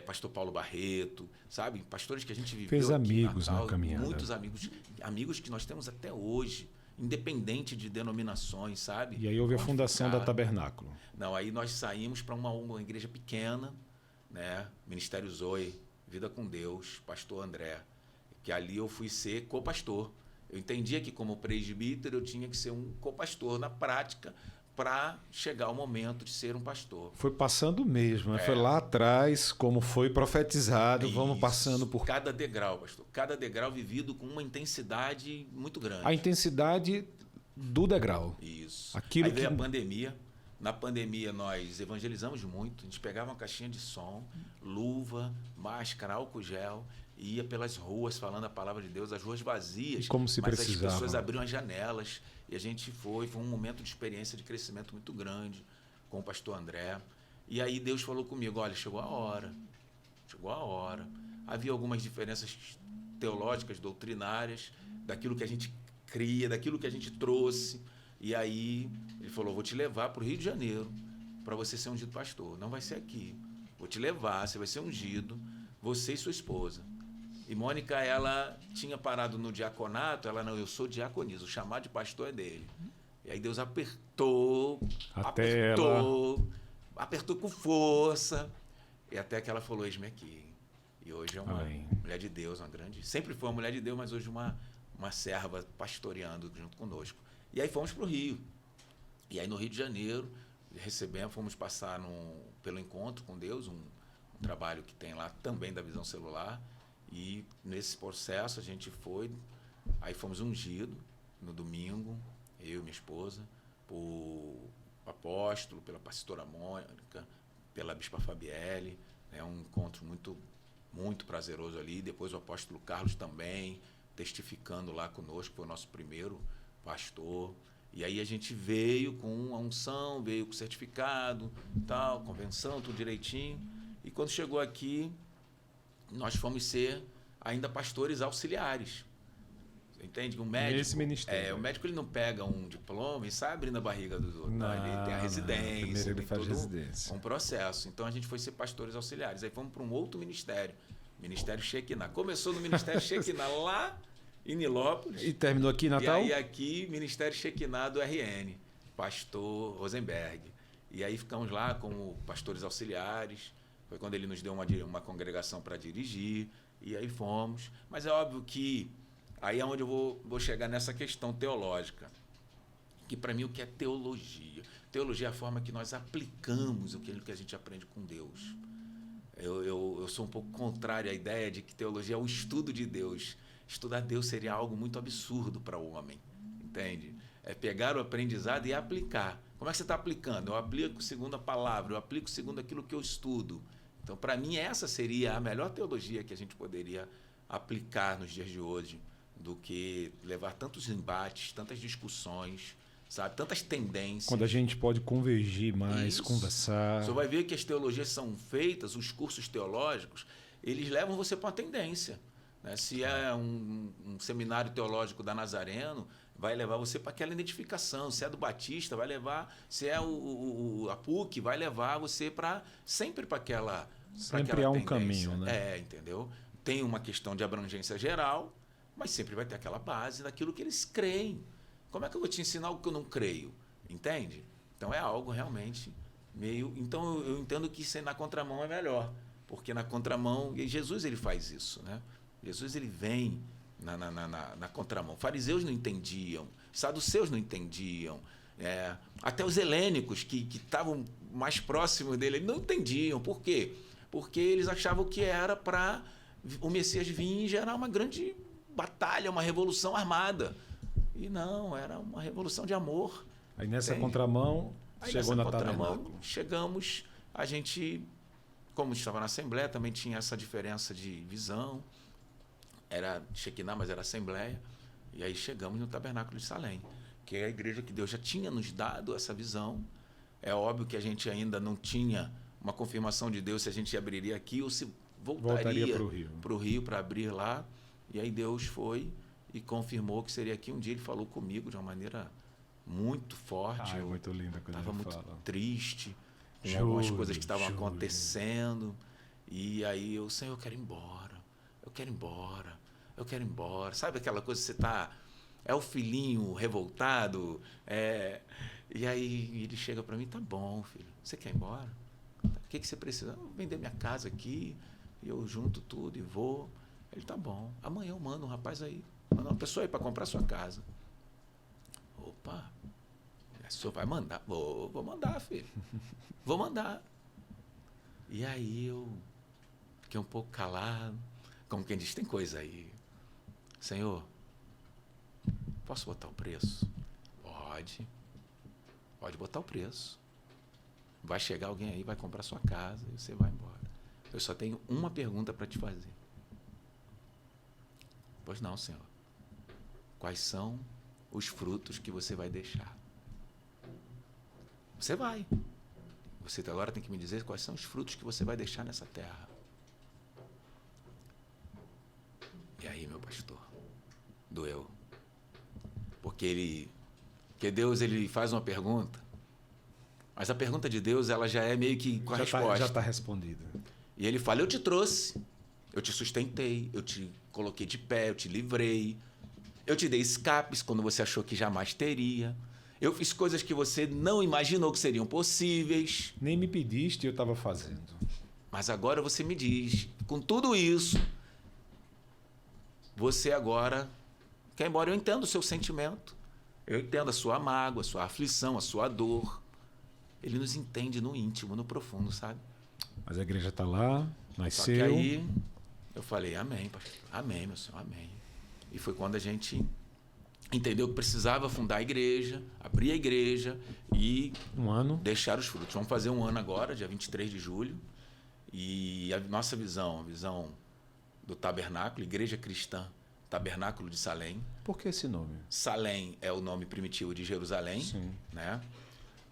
pastor Paulo Barreto, sabe? Pastores que a gente viveu. Fez aqui amigos em Natal, na caminhada. Muitos amigos que nós temos até hoje, independente de denominações, sabe? E aí houve a fundação da Tabernáculo. Não, aí nós saímos para uma igreja pequena, né? Ministério Zoe, Vida com Deus, pastor André, que ali eu fui ser co-pastor. Eu entendia que como presbítero eu tinha que ser um co-pastor na prática para chegar ao momento de ser um pastor. Foi passando mesmo, né? Foi lá atrás, como foi profetizado, vamos passando por... Cada degrau, pastor. Cada degrau vivido com uma intensidade muito grande. A intensidade do degrau. Isso. Aquilo aí veio a pandemia, Na pandemia, nós evangelizamos muito. A gente pegava uma caixinha de som, luva, máscara, álcool gel, e ia pelas ruas falando a palavra de Deus, as ruas vazias. E como se mas precisava. as pessoas abriam as janelas e a gente foi um momento de experiência, de crescimento muito grande com o pastor André. E aí Deus falou comigo, olha, chegou a hora. Havia algumas diferenças teológicas, doutrinárias, daquilo que a gente cria, daquilo que a gente trouxe. E aí ele falou, vou te levar para o Rio de Janeiro para você ser ungido pastor. Não vai ser aqui. Vou te levar, você vai ser ungido, você e sua esposa. E Mônica, ela tinha parado no diaconato, ela não, eu sou diaconisa, o chamado de pastor é dele. E aí Deus apertou com força, e até que ela falou, eis-me aqui. E hoje é uma mulher de Deus, uma grande... Sempre foi uma mulher de Deus, mas hoje uma serva pastoreando junto conosco. E aí fomos para o Rio. E aí no Rio de Janeiro, fomos passar pelo encontro com Deus, um trabalho que tem lá também da visão celular. E nesse processo a gente foi, aí fomos ungidos no domingo, eu e minha esposa, por apóstolo, pela pastora Mônica, pela bispa Fabielle, né, um encontro muito, muito prazeroso ali. Depois o apóstolo Carlos também, testificando lá conosco, foi o nosso primeiro pastor. E aí a gente veio com a unção, veio com certificado, tal, convenção, tudo direitinho. E quando chegou aqui, nós fomos ser ainda pastores auxiliares. Entende? O médico, nesse ministério. O médico ele não pega um diploma e sai abrindo a barriga dos outros. Não, ele tem a residência. Primeiro ele faz todo residência. Um processo. Então a gente foi ser pastores auxiliares. Aí fomos para um outro ministério. Ministério Shekinah. Começou no Ministério Shekinah lá em Nilópolis. E terminou aqui em Natal? E aí aqui, Ministério Shekinah do RN. Pastor Rosenberg. E aí ficamos lá como pastores auxiliares. Foi quando ele nos deu uma congregação para dirigir, e aí fomos. Mas é óbvio que aí é onde eu vou chegar nessa questão teológica, que para mim o que é teologia? Teologia é a forma que nós aplicamos aquilo que a gente aprende com Deus. Eu sou um pouco contrário à ideia de que teologia é o estudo de Deus. Estudar Deus seria algo muito absurdo para o homem, entende? É pegar o aprendizado e aplicar. Como é que você está aplicando? Eu aplico segundo a palavra, eu aplico segundo aquilo que eu estudo. Então, para mim, essa seria a melhor teologia que a gente poderia aplicar nos dias de hoje, do que levar tantos embates, tantas discussões, sabe? Tantas tendências. Quando a gente pode convergir mais, Isso. conversar. Você vai ver que as teologias são feitas, os cursos teológicos, eles levam você para uma tendência. Né? Se é um seminário teológico da Nazareno, vai levar você para aquela identificação. Se é do Batista, vai levar. Se é a PUC, vai levar você sempre para aquela. Sempre há um caminho, né? Entendeu? Tem uma questão de abrangência geral, mas sempre vai ter aquela base daquilo que eles creem. Como é que eu vou te ensinar algo que eu não creio? Entende? Então é algo realmente meio. Então eu entendo que ser na contramão é melhor, porque na contramão. E Jesus ele faz isso, né? Jesus ele vem na contramão. Fariseus não entendiam, saduceus não entendiam, até os helênicos que estavam mais próximos dele não entendiam. Por quê? Porque eles achavam que era para o Messias vir e gerar uma grande batalha, uma revolução armada. E não, era uma revolução de amor. Aí nessa contramão, chegou na Tabernáculo. Chegamos, a gente, como estava na Assembleia, também tinha essa diferença de visão. Era Shekinah, mas era Assembleia. E aí chegamos no Tabernáculo de Salém, que é a igreja que Deus já tinha nos dado essa visão. É óbvio que a gente ainda não tinha uma confirmação de Deus se a gente abriria aqui ou se voltaria para o Rio para abrir lá. E aí Deus foi e confirmou que seria aqui. Um dia ele falou comigo de uma maneira muito forte. É muito linda quando ele fala. Estava muito triste com algumas coisas que estavam acontecendo. E aí eu, Senhor, eu quero ir embora. Eu quero ir embora. Eu quero ir embora. Sabe aquela coisa que você está... É o filhinho revoltado. E aí ele chega para mim, tá bom, filho. Você quer ir embora? O que você precisa? Eu vou vender minha casa aqui. E eu junto tudo e vou. Ele, tá bom. Amanhã eu mando um rapaz aí. Mando uma pessoa aí para comprar sua casa. Opa. O senhor vai mandar? Vou mandar, filho. Vou mandar. E aí eu fiquei um pouco calado. Como quem diz, tem coisa aí. Senhor, posso botar o preço? Pode. Pode botar o preço. Vai chegar alguém aí, vai comprar sua casa e você vai embora. Eu só tenho uma pergunta para te fazer. Pois não, Senhor. Quais são os frutos que você vai deixar? Você vai. Você agora tem que me dizer quais são os frutos que você vai deixar nessa terra. E aí, meu pastor? Doeu. Porque Deus ele faz uma pergunta, mas a pergunta de Deus ela já é meio que com a resposta. Já está respondida. E ele fala, eu te trouxe, eu te sustentei, eu te coloquei de pé, eu te livrei, eu te dei escapes quando você achou que jamais teria. Eu fiz coisas que você não imaginou que seriam possíveis. Nem me pediste e eu estava fazendo. Mas agora você me diz, com tudo isso, você agora quer ir embora. Eu entendo o seu sentimento. Eu entendo a sua mágoa, a sua aflição, a sua dor. Ele nos entende no íntimo, no profundo, sabe? Mas a igreja está lá, Só que nasceu. aí eu falei, amém, pastor. Amém, meu Senhor, amém. E foi quando a gente entendeu que precisava fundar a igreja, abrir a igreja e Um ano. deixar os frutos. Vamos fazer um ano agora, dia 23 de julho. E a nossa visão, a visão do tabernáculo, Igreja Cristã, Tabernáculo de Salém. Por que esse nome? Salém é o nome primitivo de Jerusalém, Sim. né?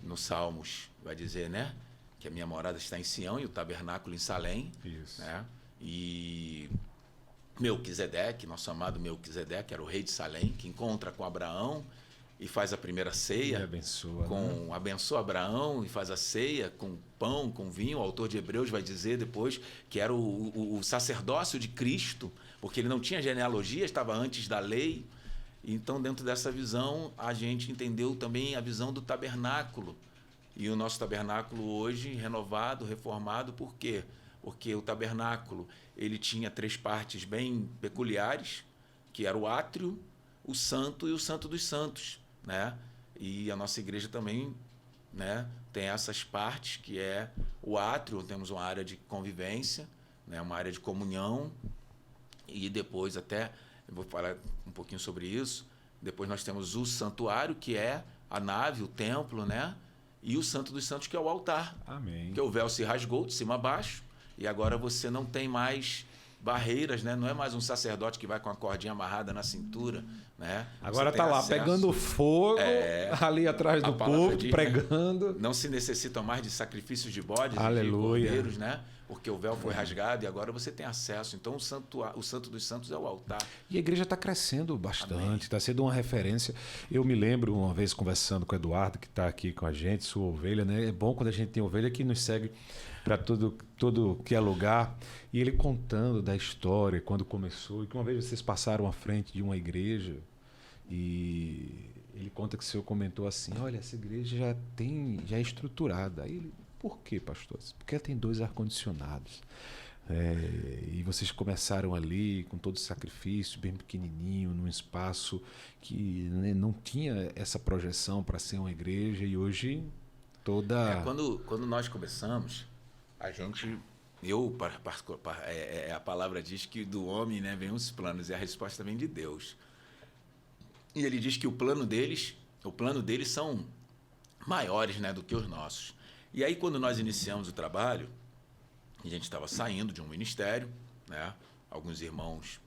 Nos Salmos vai dizer, né, que a minha morada está em Sião e o tabernáculo em Salém, Isso. né? E Melquisedeque, nosso amado Melquisedeque, era o rei de Salém, que encontra com Abraão e faz a primeira ceia. E abençoa. Com abençoa Abraão e faz a ceia com pão, com vinho. O autor de Hebreus vai dizer depois que era o sacerdócio de Cristo, porque ele não tinha genealogia, estava antes da lei. Então, dentro dessa visão, a gente entendeu também a visão do tabernáculo. E o nosso tabernáculo hoje, renovado, reformado, por quê? Porque o tabernáculo ele tinha 3 partes bem peculiares, que era o átrio, o santo e o santo dos santos, né? E a nossa igreja também, né, tem essas partes, que é o átrio, temos uma área de convivência, né, uma área de comunhão, e depois até, eu vou falar um pouquinho sobre isso, depois nós temos o santuário, que é a nave, o templo, né? E o santo dos santos, que é o altar. Amém. Porque o véu se rasgou de cima a baixo, e agora você não tem mais barreiras, né? Não é mais um sacerdote que vai com a cordinha amarrada na cintura, né? Agora Você está tem lá acesso. pegando fogo ali atrás do A palavra povo, diz, né? pregando. Não se necessitam mais de sacrifícios de bodes e de Aleluia. cordeiros, né? Porque o véu foi rasgado e agora você tem acesso. Então o santo dos santos é o altar. E a igreja está crescendo bastante, está sendo uma referência. Eu me lembro uma vez conversando com o Eduardo, que está aqui com a gente, sua ovelha, né? É bom quando a gente tem ovelha que nos segue para todo que é lugar. E ele contando da história, quando começou, e que uma vez vocês passaram à frente de uma igreja e ele conta que o senhor comentou assim, olha, essa igreja já é estruturada. Aí ele, por quê, pastor? Porque ela tem 2 ar-condicionados. E vocês começaram ali com todo o sacrifício, bem pequenininho, num espaço que, né, não tinha essa projeção para ser uma igreja, e hoje toda... Quando nós começamos, a gente... a palavra diz que do homem, né, vem os planos, e a resposta vem de Deus. E ele diz que o plano deles são maiores, né, do que os nossos. E aí, quando nós iniciamos o trabalho, a gente estava saindo de um ministério, né? Alguns irmãos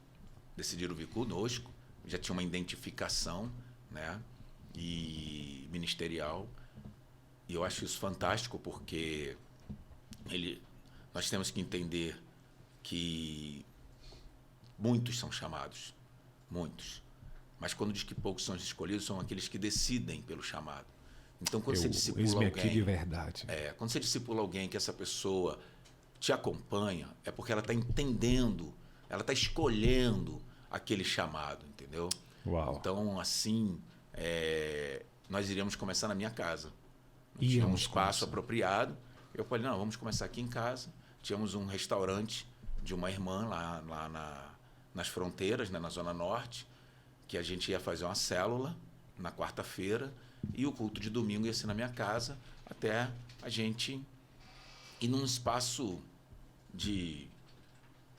decidiram vir conosco, já tinha uma identificação, né? E ministerial. E eu acho isso fantástico, porque nós temos que entender que muitos são chamados, muitos. Mas quando diz que poucos são escolhidos, são aqueles que decidem pelo chamado. Então, quando você discipula alguém... aqui de verdade. Quando você discipula alguém que essa pessoa te acompanha, é porque ela está entendendo, ela está escolhendo aquele chamado, entendeu? Uau. Então, assim, nós iríamos começar na minha casa. Tinha um espaço apropriado. Eu falei, não, vamos começar aqui em casa. Tínhamos um restaurante de uma irmã lá nas fronteiras, né, na Zona Norte, que a gente ia fazer uma célula na quarta-feira, e o culto de domingo ia ser na minha casa, até a gente ir num espaço de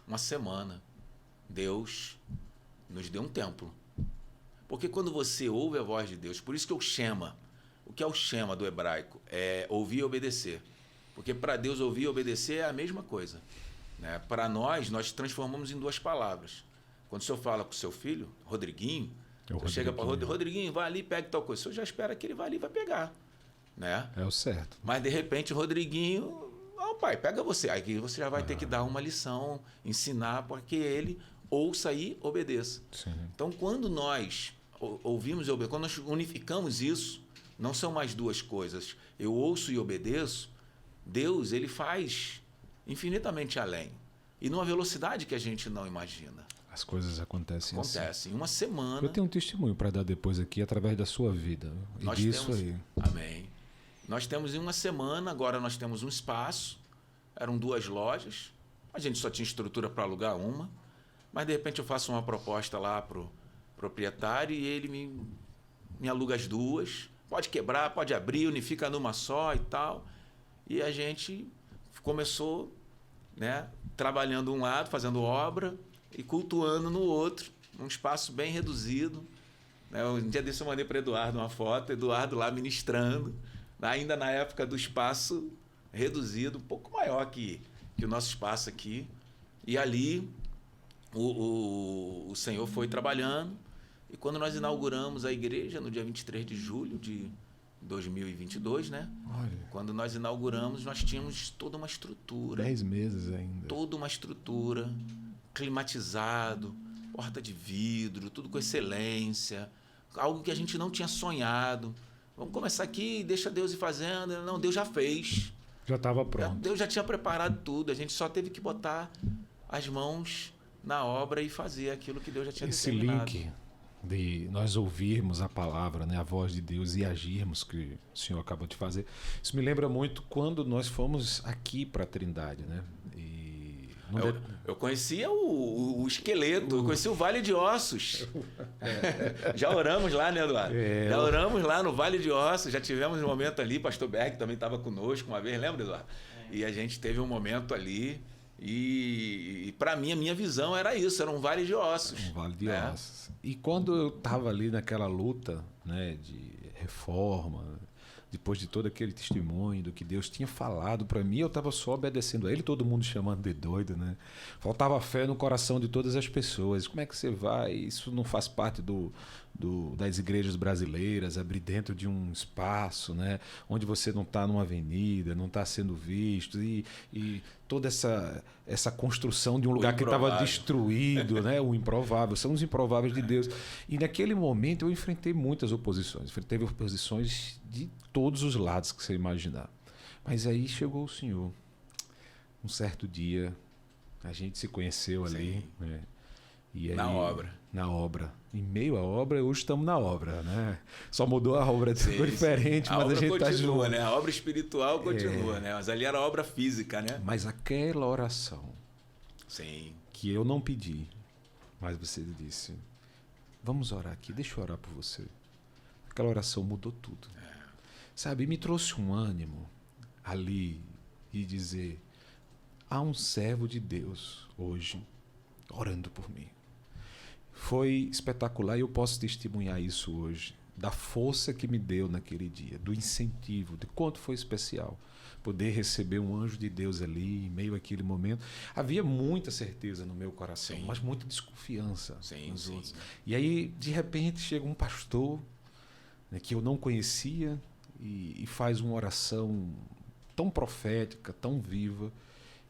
uma semana. Deus nos deu um templo. Porque quando você ouve a voz de Deus, por isso que o Shema, O que é o shema do hebraico? É ouvir e obedecer. Porque para Deus ouvir e obedecer é a mesma coisa. Né? Para nós transformamos em 2 palavras. Quando o senhor fala com o seu filho, Rodriguinho, você chega para Rodriguinho, vai ali e pega tal coisa. O senhor já espera que ele vá ali e vai pegar. Né? É o certo. Mas, de repente, o Rodriguinho... Não, pai, pega você. Aí você já vai ter que dar uma lição, ensinar para que ele ouça e obedeça. Sim. Então, quando nós ouvimos e obedecemos, quando nós unificamos isso, não são mais 2 coisas. Eu ouço e obedeço. Deus, ele faz infinitamente além. E numa velocidade que a gente não imagina. As coisas acontecem assim. Acontece. Em uma semana... Eu tenho um testemunho para dar depois aqui, através da sua vida. E nós disso temos, aí. Amém. Nós temos em uma semana, agora nós temos um espaço. Eram 2 lojas. A gente só tinha estrutura para alugar uma. Mas, de repente, eu faço uma proposta lá para o proprietário e ele me aluga as 2. Pode quebrar, pode abrir, unifica numa só e tal. E a gente começou, né, trabalhando um lado, fazendo obra e cultuando no outro, num espaço bem reduzido. Né? Um dia desse eu mandei para Eduardo uma foto, Eduardo lá ministrando, ainda na época do espaço reduzido, um pouco maior que o nosso espaço aqui. E ali o Senhor foi trabalhando. E quando nós inauguramos a igreja, no dia 23 de julho de 2022, né? Olha. Quando nós inauguramos, nós tínhamos toda uma estrutura. 10 meses ainda. Toda uma estrutura, climatizado, porta de vidro, tudo com excelência. Algo que a gente não tinha sonhado. Vamos começar aqui, deixa Deus ir fazendo. Não, Deus já fez. Já estava pronto. Deus já tinha preparado tudo. A gente só teve que botar as mãos na obra e fazer aquilo que Deus já tinha determinado. Esse link de nós ouvirmos a palavra, né, a voz de Deus e agirmos, que o senhor acabou de fazer, isso me lembra muito quando nós fomos aqui para a Trindade, né? E eu conhecia o esqueleto, eu conhecia o Vale de Ossos. Já oramos lá, né, Eduardo? Já oramos lá no Vale de Ossos, já tivemos um momento ali, pastor Berg também estava conosco uma vez, lembra, Eduardo? E a gente teve um momento ali. E para mim, a minha visão era isso, era um vale de ossos. Um vale de ossos. E quando eu estava ali naquela luta, né, de reforma, depois de todo aquele testemunho do que Deus tinha falado para mim, eu estava só obedecendo a Ele, todo mundo chamando de doido, né? Faltava fé no coração de todas as pessoas. Como é que você vai? Isso não faz parte das igrejas brasileiras, abrir dentro de um espaço, né, onde você não está numa avenida, não está sendo visto, e toda essa construção de um lugar que estava destruído, né, o improvável, são os improváveis de Deus. E naquele momento eu enfrentei muitas oposições, teve oposições de todos os lados que você imaginar. Mas aí chegou o Senhor. Um certo dia, a gente se conheceu ali, né? E aí, na obra. Em meio à obra, hoje estamos na obra, né? Só mudou a obra, ficou diferente, mas a gente está junto. Né? A obra espiritual continua, né? Mas ali era a obra física, né? Mas aquela oração, sim, que eu não pedi, mas você disse, vamos orar aqui, deixa eu orar por você. Aquela oração mudou tudo. Sabe, me trouxe um ânimo ali e dizer, há um servo de Deus hoje orando por mim. Foi espetacular e eu posso testemunhar isso hoje, da força que me deu naquele dia, do incentivo, de quanto foi especial poder receber um anjo de Deus ali, em meio àquele momento. Havia muita certeza no meu coração, mas muita desconfiança nos outros. E aí, de repente, chega um pastor, né, que eu não conhecia e faz uma oração tão profética, tão viva,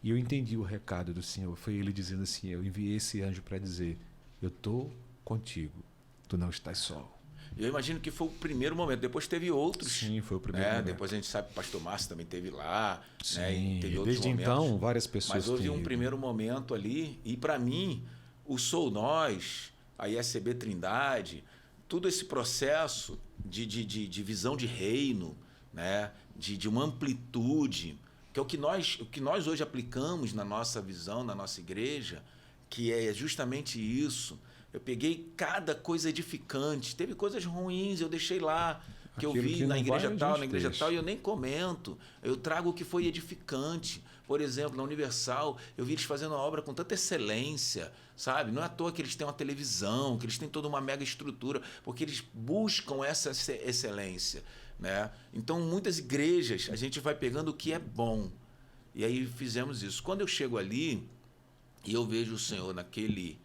e eu entendi o recado do Senhor. Foi Ele dizendo assim, eu enviei esse anjo para dizer, eu estou contigo, tu não estás só. Eu imagino que foi o primeiro momento, depois teve outros. Sim, foi o primeiro momento. Depois a gente sabe que o pastor Márcio também esteve lá. Sim, né? E teve outros desde momentos. então várias pessoas. Mas houve um primeiro momento ali, e para mim, o Sou Nós, a ISCB Trindade, todo esse processo de visão de reino, né? de uma amplitude, que é o que nós hoje aplicamos na nossa visão, na nossa igreja, que é justamente isso. Eu peguei cada coisa edificante. Teve coisas ruins, eu deixei lá, que aquilo eu vi na igreja tal, na igreja tal, e eu nem comento. Eu trago o que foi edificante. Por exemplo, na Universal, eu vi eles fazendo uma obra com tanta excelência, sabe? Não é à toa que eles têm uma televisão, que eles têm toda uma mega estrutura, porque eles buscam essa excelência. né? Então, muitas igrejas, a gente vai pegando o que é bom. E aí fizemos isso. Quando eu chego ali e eu vejo o Senhor naquele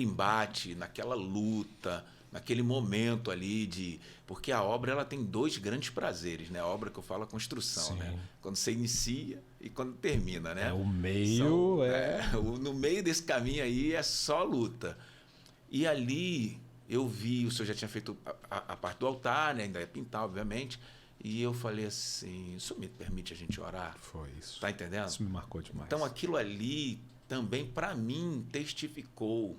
embate, naquela luta, naquele momento ali de... Porque a obra ela tem dois grandes prazeres, né? A obra que eu falo, a construção, Sim. né? Quando você inicia e quando termina, né? O meio no meio desse caminho aí é só luta. E ali eu vi, o senhor já tinha feito a parte do altar, né? Ainda ia pintar, obviamente. E eu falei assim, isso me permite a gente orar? Foi isso. Tá entendendo? Isso me marcou demais. Então aquilo ali também, para mim, testificou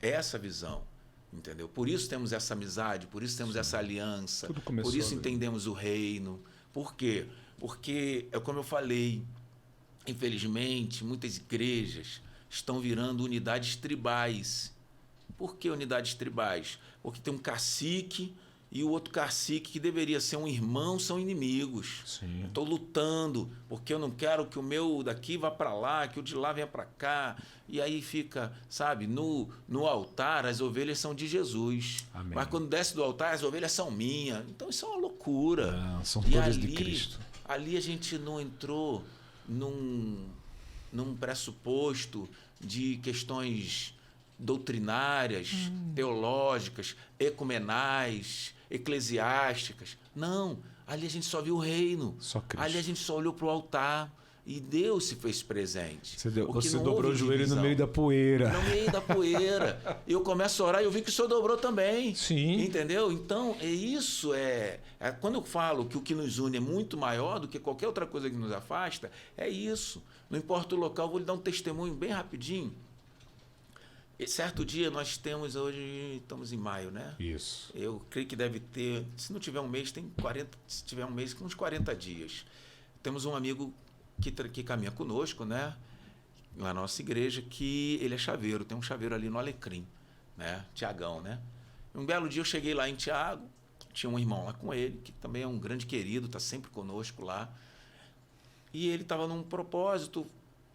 essa visão. Entendeu? Por isso temos essa amizade, por isso temos essa aliança, Tudo começou por isso ali. entendemos o reino. Por quê? Porque, é como eu falei, infelizmente, muitas igrejas estão virando unidades tribais. Por que unidades tribais? Porque tem um cacique e o outro cacique, que deveria ser um irmão, são inimigos. Sim. Estou lutando porque eu não quero que o meu daqui vá para lá, que o de lá venha para cá. E aí fica, sabe, no altar as ovelhas são de Jesus. Amém. Mas quando desce do altar as ovelhas são minhas. Então isso é uma loucura. Não, são E todas ali, de Cristo. Ali a gente não entrou num pressuposto de questões doutrinárias, teológicas, ecumenais, eclesiásticas. Não, ali a gente só viu o reino. Só Cristo. Ali a gente só olhou para o altar e Deus se fez presente. Você dobrou o joelho no meio da poeira. No meio da poeira. Eu começo a orar e eu vi que o senhor dobrou também. Sim. Entendeu? Então, isso quando eu falo que o que nos une é muito maior do que qualquer outra coisa que nos afasta, é isso. Não importa o local, vou lhe dar um testemunho bem rapidinho. Certo dia nós temos, hoje estamos em maio, né? Isso. Eu creio que deve ter, se não tiver um mês, tem 40, se tiver um mês, uns 40 dias. Temos um amigo que caminha conosco, né? Na nossa igreja, que ele é chaveiro, tem um chaveiro ali no Alecrim, né? Tiagão, né? Um belo dia eu cheguei lá em Tiago, tinha um irmão lá com ele, que também é um grande querido, está sempre conosco lá. E ele estava num propósito.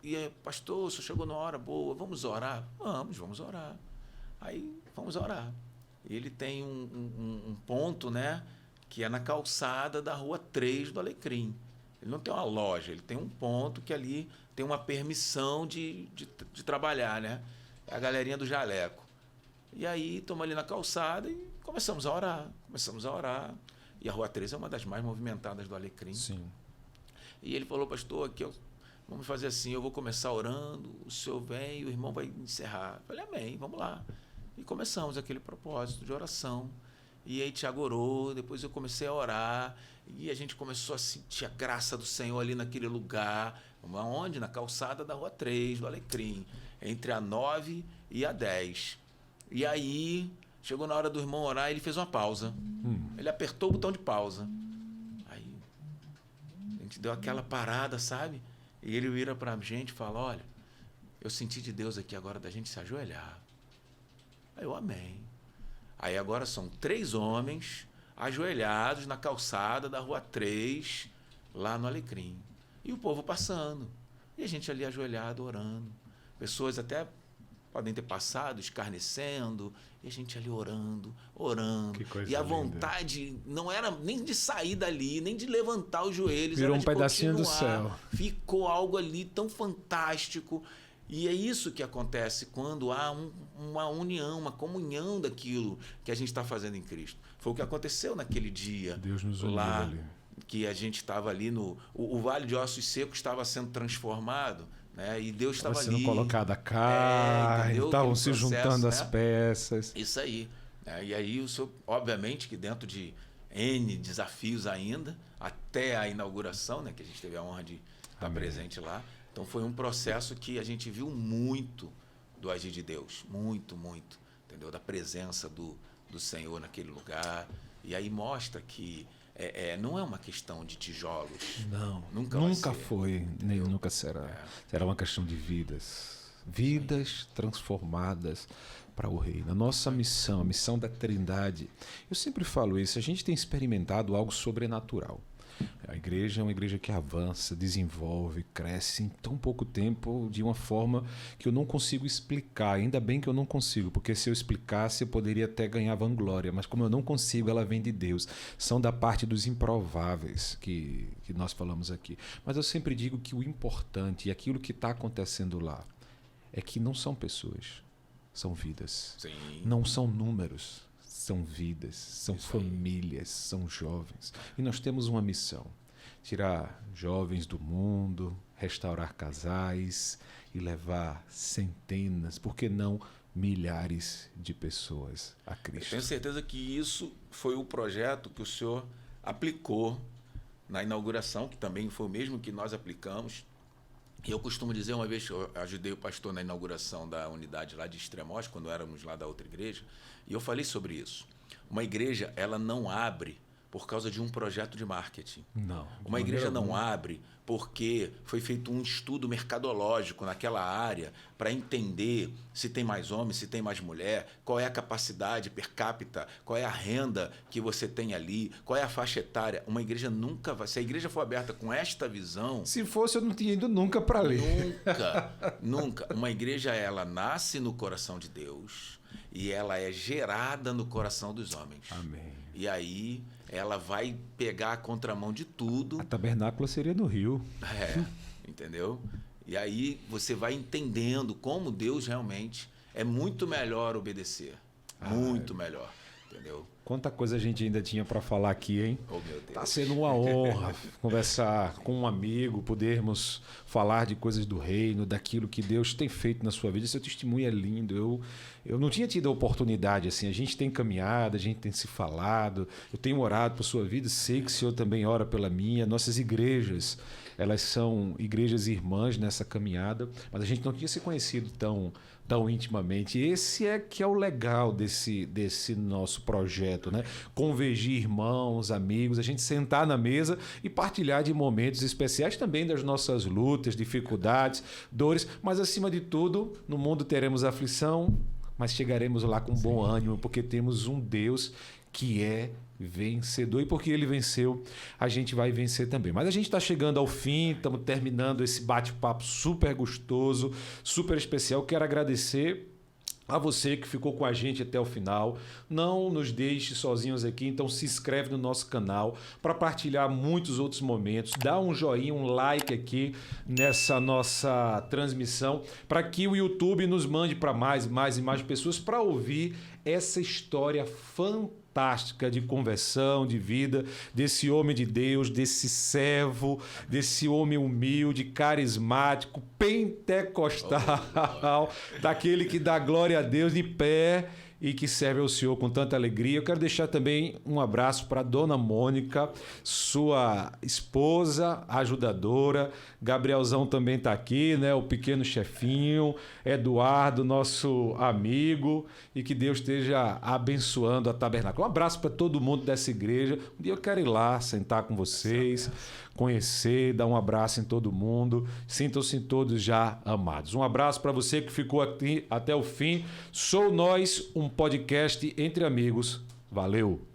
E aí, pastor, o senhor chegou na hora boa, vamos orar? Vamos orar. Aí, vamos orar. Ele tem um ponto, né, que é na calçada da Rua 3 do Alecrim. Ele não tem uma loja, ele tem um ponto que ali tem uma permissão de trabalhar, né? É a galerinha do jaleco. E aí, estamos ali na calçada e começamos a orar. E a Rua 3 é uma das mais movimentadas do Alecrim. Sim. E ele falou, pastor, aqui vamos fazer assim, eu vou começar orando, o senhor vem e o irmão vai encerrar. Eu falei, amém, vamos lá. E começamos aquele propósito de oração. E aí Tiago orou, depois eu comecei a orar, e a gente começou a sentir a graça do Senhor ali naquele lugar. Onde? Na calçada da Rua 3, do Alecrim, entre a 9 e a 10. E aí, chegou na hora do irmão orar, ele fez uma pausa. Ele apertou o botão de pausa. Aí, a gente deu aquela parada, sabe? E ele vira para a gente e fala, olha, eu senti de Deus aqui agora da gente se ajoelhar. Aí eu, amém. Aí agora são 3 homens ajoelhados na calçada da Rua 3, lá no Alecrim. E o povo passando. E a gente ali ajoelhado, orando. Pessoas até podem ter passado, escarnecendo. E a gente ali orando. Que coisa e a linda. vontade não era nem de sair dali, nem de levantar os joelhos. Virou era um de pedacinho do continuar. céu. Ficou algo ali tão fantástico. E é isso que acontece quando há uma união, uma comunhão daquilo que a gente está fazendo em Cristo. Foi o que aconteceu naquele dia. Deus nos uniu lá ali. Que a gente estava ali o Vale de Ossos Secos estava sendo transformado, né? E Deus estava ali. Sendo colocada a carne, entendeu? estavam Aquele se processo, juntando né? as peças. Isso aí. E aí, o senhor, obviamente que dentro de N desafios ainda, até a inauguração, né? Que a gente teve a honra de estar presente lá. Então, foi um processo que a gente viu muito do agir de Deus. Muito, muito. Entendeu? Da presença do Senhor naquele lugar. E aí mostra que não é uma questão de tijolos. Não, Nunca foi, nem nunca será. Será uma questão de vidas. Vidas transformadas para o reino. A nossa missão, a missão da Trindade. Eu sempre falo isso, a gente tem experimentado algo sobrenatural. A igreja é uma igreja que avança, desenvolve, cresce em tão pouco tempo de uma forma que eu não consigo explicar. Ainda bem que eu não consigo, porque se eu explicasse eu poderia até ganhar vanglória, mas como eu não consigo, ela vem de Deus. São da parte dos improváveis que nós falamos aqui. Mas eu sempre digo que o importante e aquilo que está acontecendo lá é que não são pessoas, são vidas. Sim. Não são números. São vidas, são Isso aí. famílias, são jovens. E nós temos uma missão: tirar jovens do mundo, restaurar casais e levar centenas, por que não milhares de pessoas a Eu Cristo. tenho certeza que isso foi o projeto que o senhor aplicou na inauguração, que também foi o mesmo que nós aplicamos. E eu costumo dizer, uma vez que eu ajudei o pastor na inauguração da unidade lá de Extremóis, quando éramos lá da outra igreja, e eu falei sobre isso. Uma igreja, ela não abre por causa de um projeto de marketing. Não. Uma igreja não abre porque foi feito um estudo mercadológico naquela área para entender se tem mais homem, se tem mais mulher, qual é a capacidade per capita, qual é a renda que você tem ali, qual é a faixa etária. Uma igreja nunca vai... Se a igreja for aberta com esta visão... Se fosse, eu não tinha ido nunca para ler. Nunca. Uma igreja, ela nasce no coração de Deus e ela é gerada no coração dos homens. Amém. E aí ela vai pegar a contramão de tudo. A tabernácula seria no Rio. Entendeu? E aí você vai entendendo como Deus realmente é muito melhor obedecer. Muito melhor. Entendeu? Quanta coisa a gente ainda tinha para falar aqui, hein? Oh, meu Deus. Tá sendo uma honra conversar com um amigo, podermos falar de coisas do reino, daquilo que Deus tem feito na sua vida. Seu testemunho é lindo. Eu não tinha tido a oportunidade assim. A gente tem caminhado, a gente tem se falado. Eu tenho orado por sua vida, sei que o Senhor também ora pela minha. Nossas igrejas, elas são igrejas irmãs nessa caminhada, mas a gente não tinha se conhecido tão intimamente. Esse é que é o legal desse nosso projeto, né? Convergir irmãos, amigos, a gente sentar na mesa e partilhar de momentos especiais também das nossas lutas, dificuldades, dores, mas acima de tudo, no mundo teremos aflição, mas chegaremos lá com bom ânimo, porque temos um Deus que é vencedor, e porque ele venceu, a gente vai vencer também. Mas a gente está chegando ao fim, estamos terminando esse bate-papo super gostoso, super especial. Quero agradecer a você que ficou com a gente até o final. Não nos deixe sozinhos aqui, então se inscreve no nosso canal para partilhar muitos outros momentos. Dá um joinha, um like aqui nessa nossa transmissão para que o YouTube nos mande para mais e mais pessoas para ouvir essa história fantástica de conversão, de vida, desse homem de Deus, desse servo, desse homem humilde, carismático, pentecostal, daquele que dá glória a Deus de pé e que serve ao Senhor com tanta alegria. Eu quero deixar também um abraço para a Dona Mônica, sua esposa, ajudadora. Gabrielzão também está aqui, né? O pequeno chefinho. Eduardo, nosso amigo. E que Deus esteja abençoando a Tabernáculo. Um abraço para todo mundo dessa igreja. Um dia eu quero ir lá, sentar com vocês, conhecer, dar um abraço em todo mundo. Sintam-se todos já amados. Um abraço para você que ficou aqui até o fim. Sou Nós, um podcast entre amigos. Valeu!